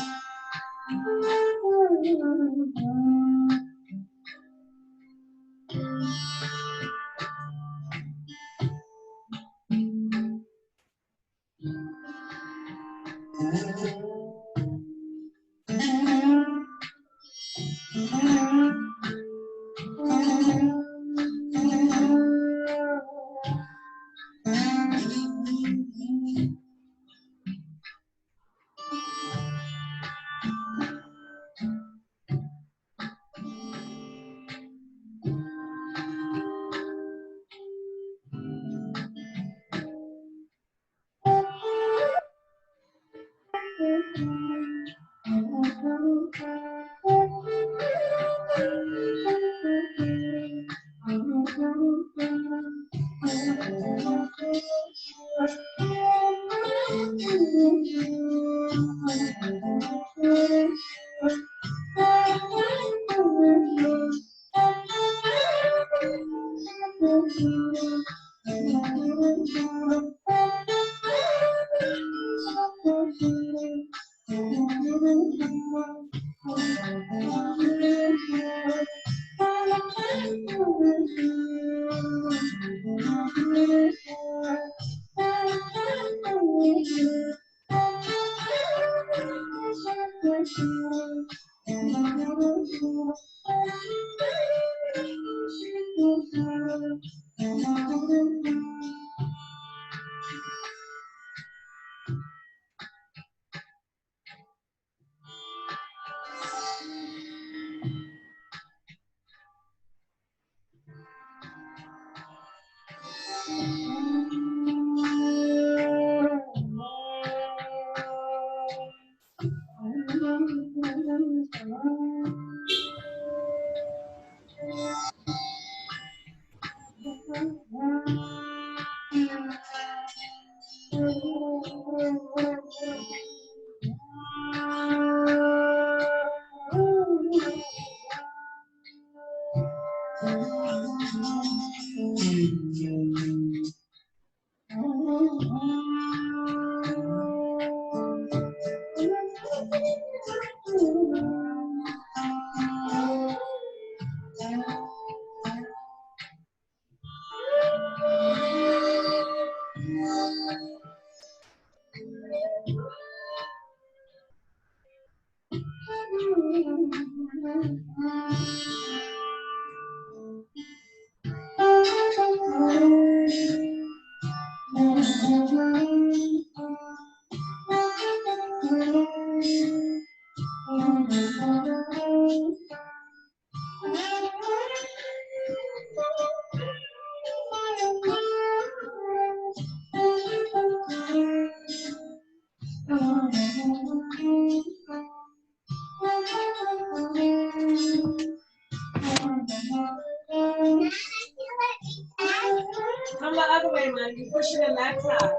the other way, man. You're pushing the laptop.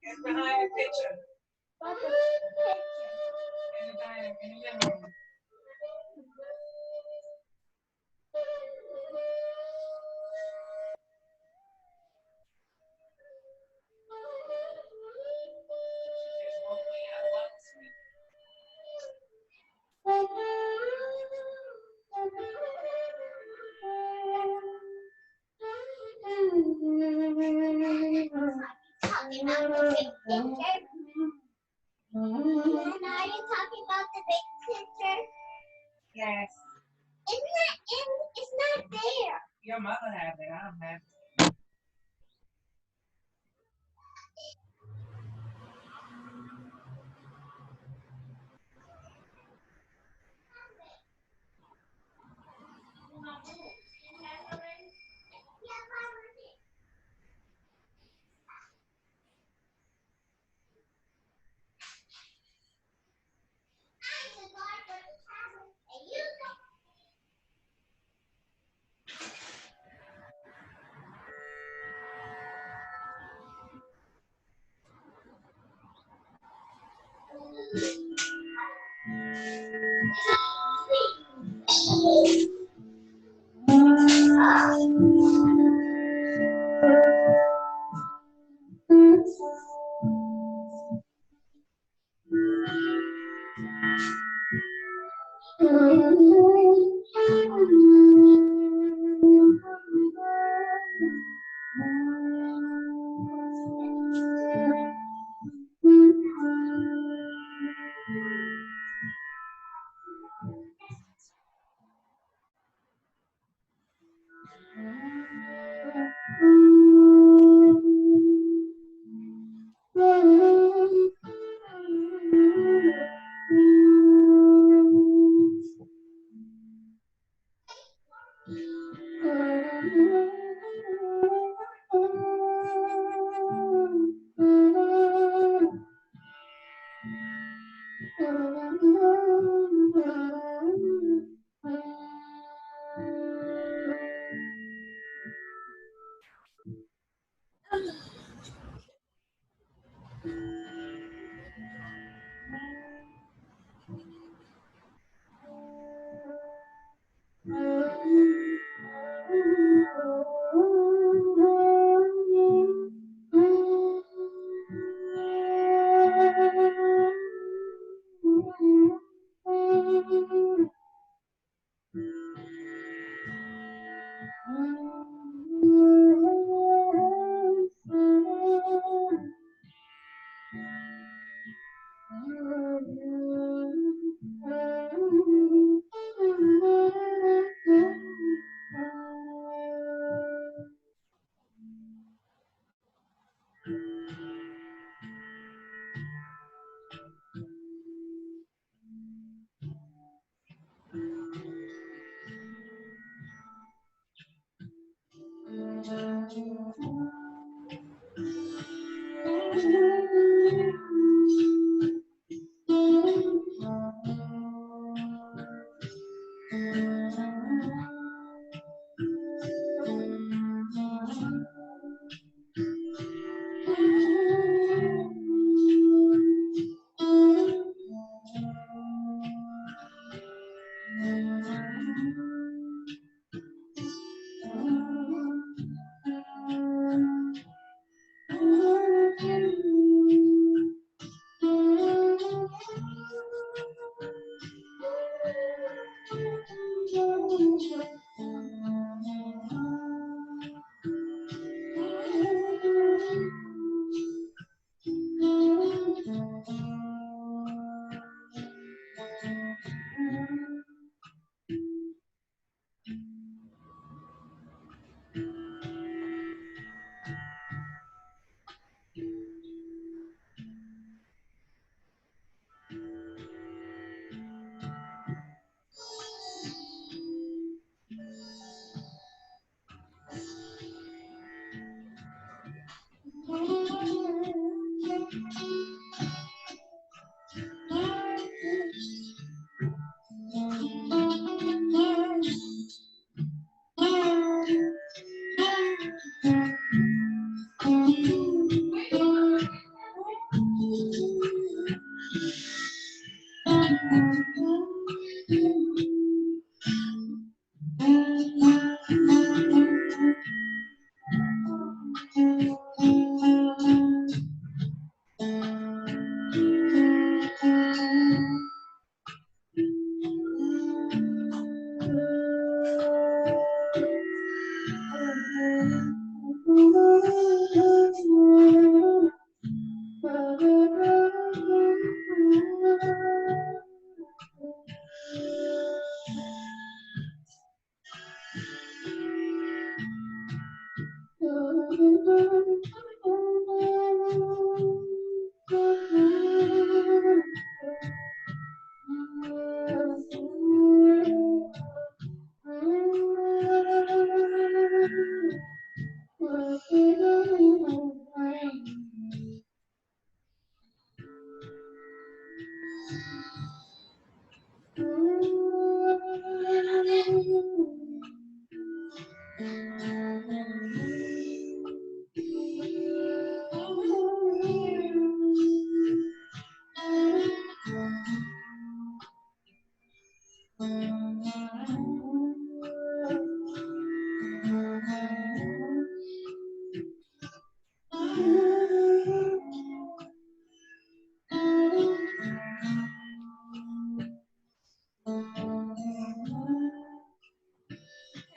It's behind the picture. In the dining, in the living room. Talking about the big picture. And are you talking about the big picture? Yes. It's not there. Your mother have it. I don't have it.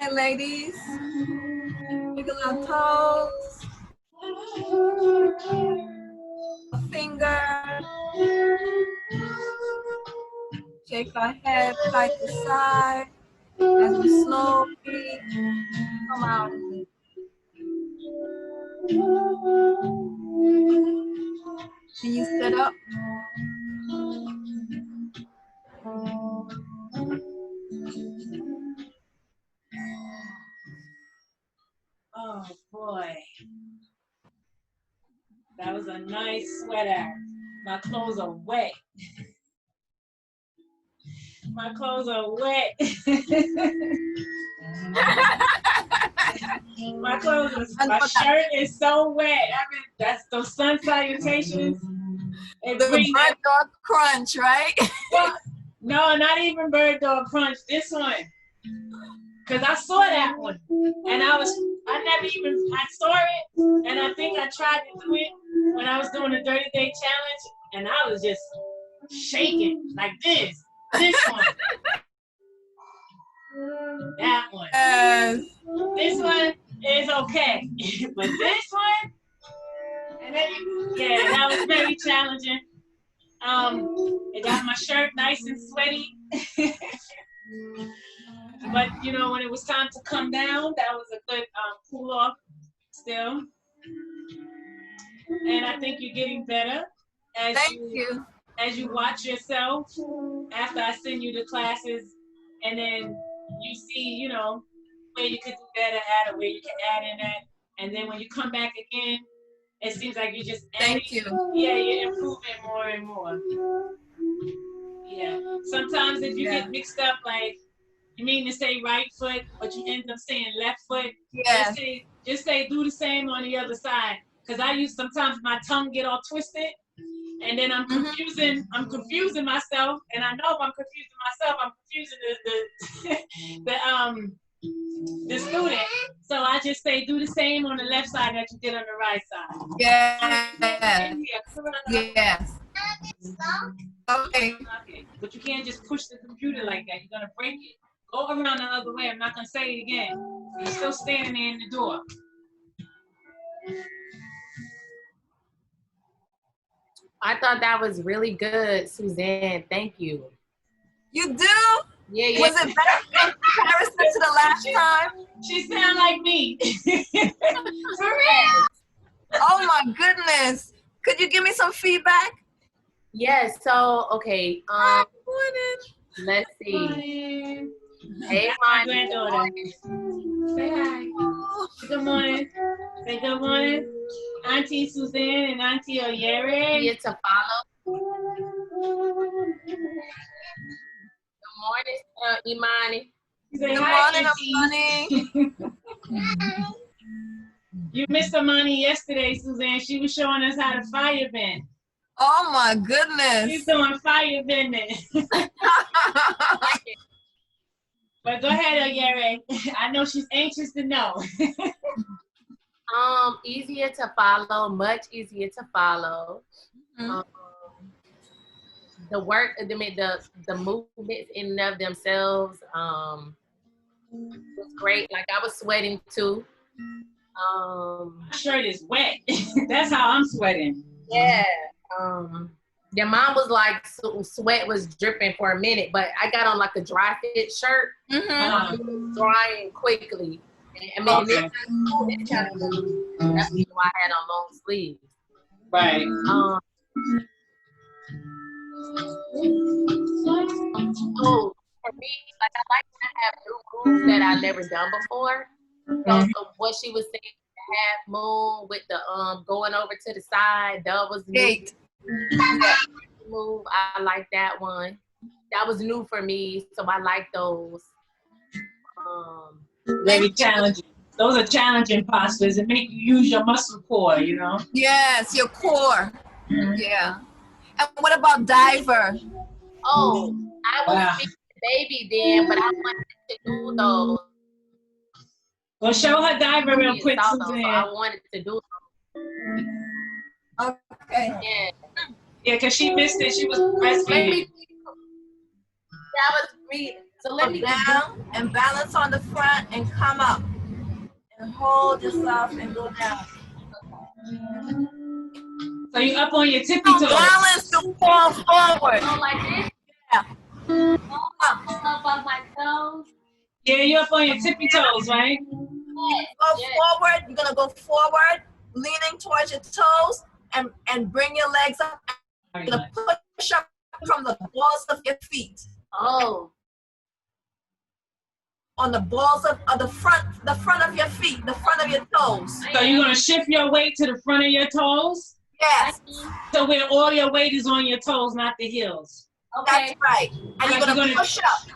Okay, ladies. Wiggle our toes. A finger. Shake our head side to side as we slowly come out of it. Can you sit up? Oh boy. That was a nice sweater. My clothes are wet. My clothes are wet. My shirt is so wet. I mean, that's those sun salutations. The bird dog crunch, right? No, not even bird dog crunch. This one. Cause I saw that one, and I saw it, and I think I tried to do it when I was doing the 30-day challenge, and I was just shaking like this one, that one. This one is okay, but this one, and then that was very challenging. It got my shirt nice and sweaty. But you know, when it was time to come down, that was a good cool off still. And I think you're getting better as you watch yourself after I send you the classes, and then you see, you know, where you could do better at or where you can add in at. And then when you come back again, it seems like you're just adding. Yeah, you're improving more and more. Yeah. Sometimes if you get mixed up, like you mean to say right foot, but you end up saying left foot. Yeah. Just say do the same on the other side. Cause sometimes my tongue get all twisted, and then I'm confusing myself, and I know if I'm confusing myself, I'm confusing the student. So I just say do the same on the left side that you did on the right side. Yes. Okay. But you can't just push the computer like that. You're gonna break it. Go around the other way. I'm not gonna say it again. You're still standing there in the door. I thought that was really good, Suzanne. Thank you. You do? Yeah. Was it better in comparison to the last time? She sound like me. For real. Oh my goodness. Could you give me some feedback? Yes, so okay. Let's see. Hey, my granddaughter. Say hi. Good morning. Say good morning. Auntie Suzanne and Auntie Oyere. Here to follow. Good morning, Imani. Say good hi, morning, Imani. You missed Imani yesterday, Suzanne. She was showing us how to fire bend. Oh my goodness. She's doing fire bending. But go ahead, Oyere. I know she's anxious to know. Easier to follow, much easier to follow. The work, the movements in and of themselves was great. Like I was sweating too. My shirt is wet. That's how I'm sweating. Yeah. Your mom was like, sweat was dripping for a minute, but I got on like a dry fit shirt. Drying quickly. I mean, it's kind of, that's why I had on long sleeves. Right. So for me, like I like to have new moves that I've never done before. So what she was saying, half moon with the going over to the side, that was new. Move, I like that one. That was new for me, so I like those. Very challenging. Those are challenging postures. It make you use your muscle core, you know? Yes, your core. Yeah. And what about diver? Oh, I was a baby then, but I wanted to do those. Well, show her diver real quick, Suzanne. So I wanted to do those. Okay. Yeah, because she missed it. She was breastfeeding. That was me. So let Go me down and balance on the front and come up. And hold yourself and go down. So you up on your tippy So toes. balance to fall forward. go like this. Yeah. Up on my toes. Yeah, you up on your tippy toes, right? Go forward. You're gonna go forward, leaning towards your toes, and bring your legs up. You're gonna push up from the balls of your feet. Oh. On the balls of the front of your feet, the front of your toes. So you're gonna shift your weight to the front of your toes? Yes. So where all your weight is on your toes, not the heels. That's Okay. right. And you're gonna push up.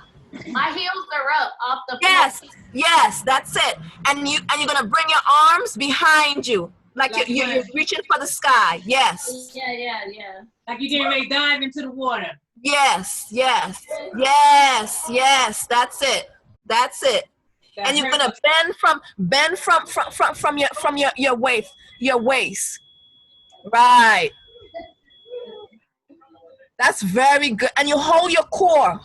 My heels are up off the Yes, yes, that's it. And you're gonna bring your arms behind you, like you're reaching for the sky. Yes. Yeah. Like you're getting ready to dive into the water. Yes. That's it. That's it. And you're gonna bend from your waist. Right. That's very good. And you hold your core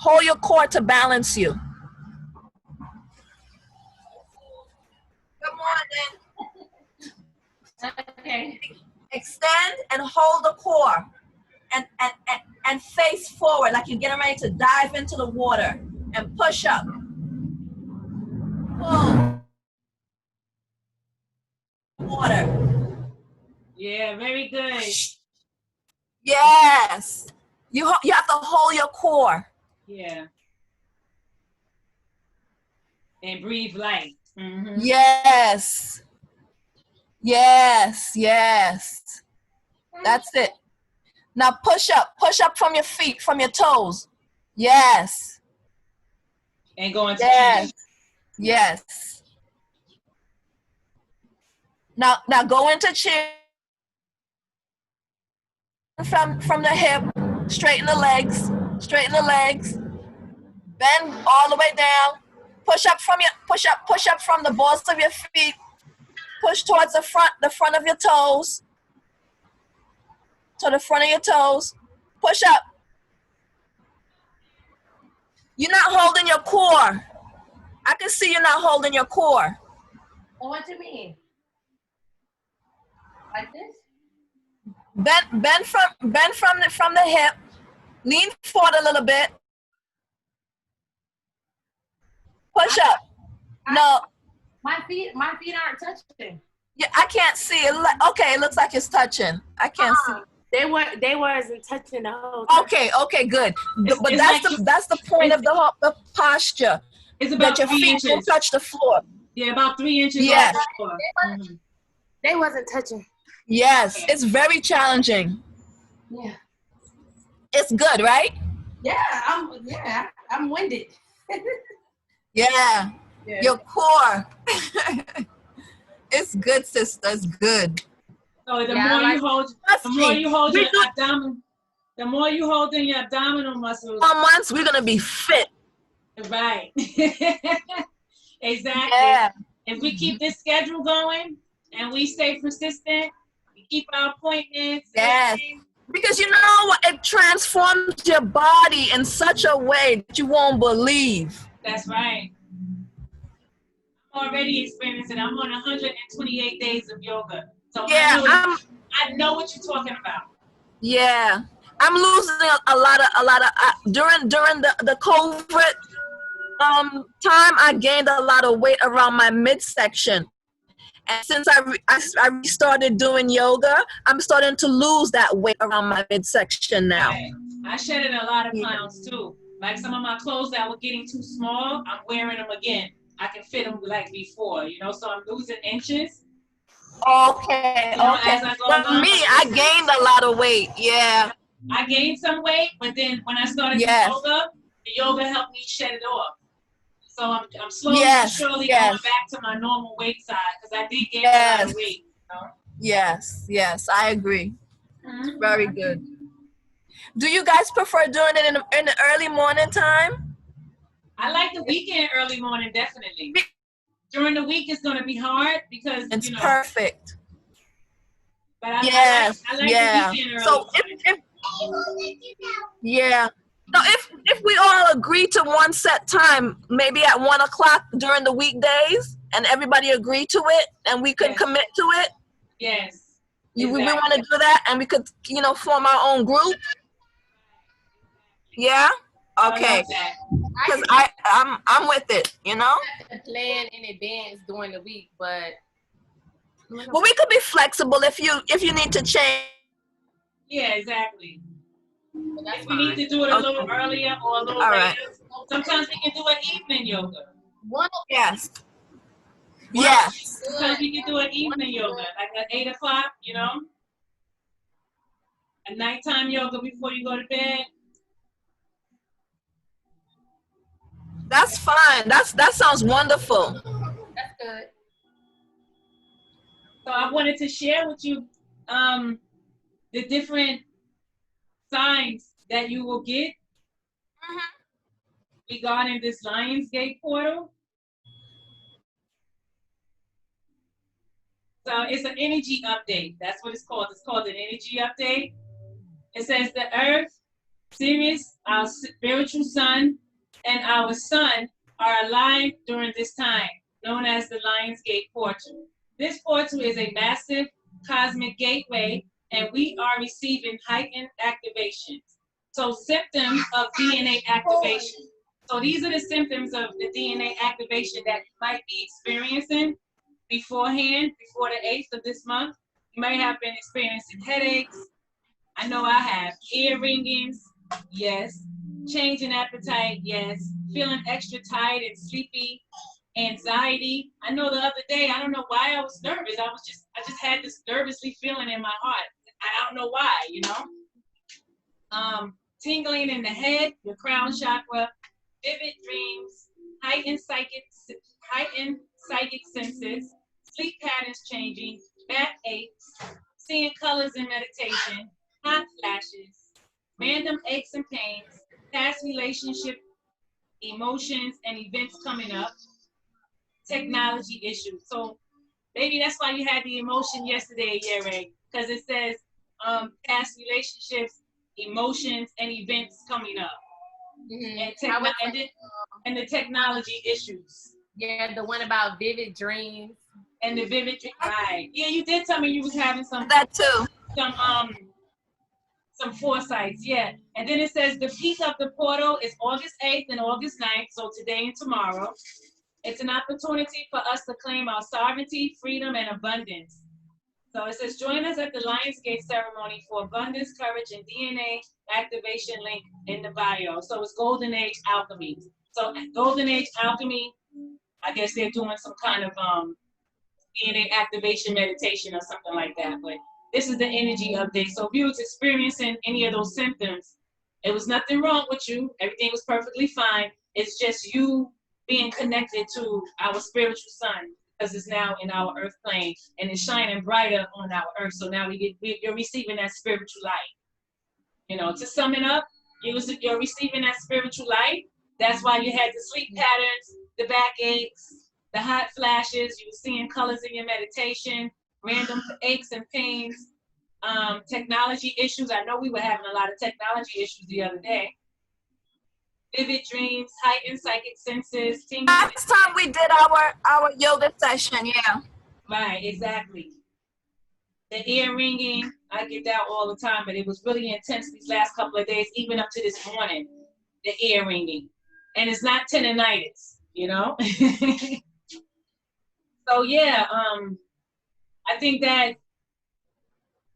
to balance you. Good morning. Okay. Extend and hold the core and face forward like you're getting ready to dive into the water and push up. Pull. Water. Yeah, very good. Yes. You have to hold your core. Yeah. And breathe light. Mm-hmm. Yes. That's it. Now push up from your feet, from your toes. Yes. And go into Yes. Now go into chair from the hip, straighten the legs, bend all the way down. Push up from the balls of your feet. Push towards the front of your toes. To the front of your toes. Push up. You're not holding your core. I can see you're not holding your core. Well, what do you mean? Like this? Bend from the hip. Lean forward a little bit. Push up. No. My feet aren't touching. Yeah, I can't see it. Okay, it looks like it's touching. I can't see. They wasn't touching the whole time. Okay, good. But it's that's the point of the posture. It's about that your 3 feet inches. won't touch the floor. Yeah, about 3 inches Yes. off the floor. Mm-hmm. They wasn't touching. Yes, it's very challenging. Yeah. It's good, right? I'm winded. Yeah. Yeah. Your core. It's good, sister. It's good. So the more you hold your abdomen, the more you hold in your abdominal muscles. 4 months, we're gonna be fit. Right. Exactly. Yeah. If we keep this schedule going and we stay persistent, we keep our appointments. Yes. Because you know what? It transforms your body in such a way that you won't believe. That's right. I'm already experiencing. I'm on 128 days of yoga. So Yeah, I know what you're talking about. Yeah, I'm losing a lot of during the COVID time. I gained a lot of weight around my midsection, and since I restarted doing yoga, I'm starting to lose that weight around my midsection now. Right. I shedded a lot of pounds too. Like some of my clothes that were getting too small, I'm wearing them again. I can fit them like before, so I'm losing inches. Okay. For me, I gained a lot of weight. Yeah. I gained some weight, but then when I started yoga, the yoga helped me shed it off. So I'm slowly but surely going back to my normal weight size because I did gain a lot of weight. Yes, I agree. Mm-hmm. Very good. Do you guys prefer doing it in the early morning time? I like the weekend early morning, definitely. During the week, it's going to be hard because, it's perfect. But I like the weekend early so morning. Now, if we all agree to one set time, maybe at 1 o'clock during the weekdays, and everybody agree to it, and we can commit to it. Yes. We want to do that, and we could, form our own group. Yeah. Okay. Because I'm with it. Plan in advance during the week, but. Well, we could be flexible if you need to change. Yeah, exactly. That's if we need to do it a little earlier or a little later, right. Sometimes we can do an evening yoga. Yes. Sometimes we can do an evening yoga, like at 8 o'clock, a nighttime yoga before you go to bed. That's fine. That sounds wonderful. That's good. So I wanted to share with you the different signs that you will get regarding this Lionsgate portal. So it's an energy update. That's what it's called. It's called an energy update. It says the Earth, Sirius, our spiritual sun, and our sun are aligned during this time, known as the Lionsgate portal. This portal is a massive cosmic gateway, and we are receiving heightened activations. So symptoms of DNA activation. So these are the symptoms of the DNA activation that you might be experiencing beforehand, before the 8th of this month. You might have been experiencing headaches. I know I have. Ear ringings, yes. Change in appetite, yes. Feeling extra tired and sleepy. Anxiety. I know the other day, I don't know why I was nervous. I just had this nervously feeling in my heart. I don't know why, Tingling in the head, your crown chakra, vivid dreams, heightened psychic senses, sleep patterns changing, back aches, seeing colors in meditation, hot flashes, random aches and pains, past relationship, emotions and events coming up, technology issues. So maybe that's why you had the emotion yesterday, Yere, because it says past relationships, emotions, and events coming up. And the technology issues. Yeah, the one about vivid dreams. And the vivid dreams, right. Yeah, you did tell me you was having some that too. Some foresights, yeah. And then it says the peak of the portal is August 8th and August 9th, so today and tomorrow. It's an opportunity for us to claim our sovereignty, freedom, and abundance. So it says, join us at the Lionsgate ceremony for abundance, courage, and DNA activation link in the bio. So it's Golden Age Alchemy. So Golden Age Alchemy, I guess they're doing some kind of DNA activation meditation or something like that. But this is the energy update. So if you was experiencing any of those symptoms, it was nothing wrong with you. Everything was perfectly fine. It's just you being connected to our spiritual sun, because it's now in our earth plane and it's shining brighter on our earth. So now you're receiving that spiritual light. To sum it up, you're receiving that spiritual light. That's why you had the sleep patterns, the backaches, the hot flashes. You were seeing colors in your meditation, random aches and pains, technology issues. I know we were having a lot of technology issues the other day. Vivid dreams, heightened psychic senses. Last time we did our yoga session, yeah. Right, exactly. The ear ringing, I get that all the time, but it was really intense these last couple of days, even up to this morning, the ear ringing. And it's not tendinitis, So yeah, I think that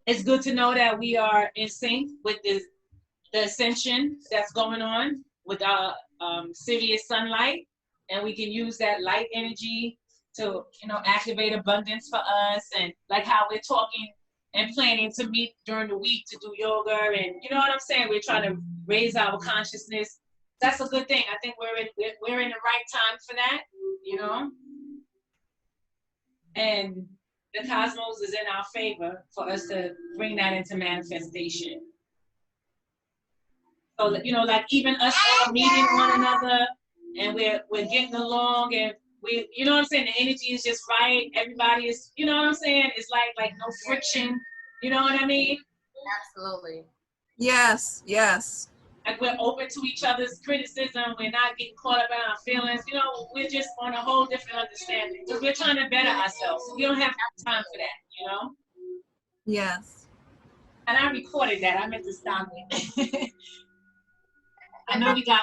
it's good to know that we are in sync with the ascension that's going on with our Sirius sunlight, and we can use that light energy to activate abundance for us, and like how we're talking and planning to meet during the week to do yoga, and you know what I'm saying, we're trying to raise our consciousness. That's a good thing. I think we're in the right time for that, and the cosmos is in our favor for us to bring that into manifestation. So, like even us all meeting one another, and we're getting along, and we, what I'm saying, the energy is just right. Everybody is, what I'm saying, it's like no friction. You know what I mean? Absolutely. Yes. Like we're open to each other's criticism. We're not getting caught up in our feelings. You know, we're just on a whole different understanding. Because we're trying to better ourselves. We don't have time for that, you know? Yes. And I recorded that. I meant to stop it. I know we got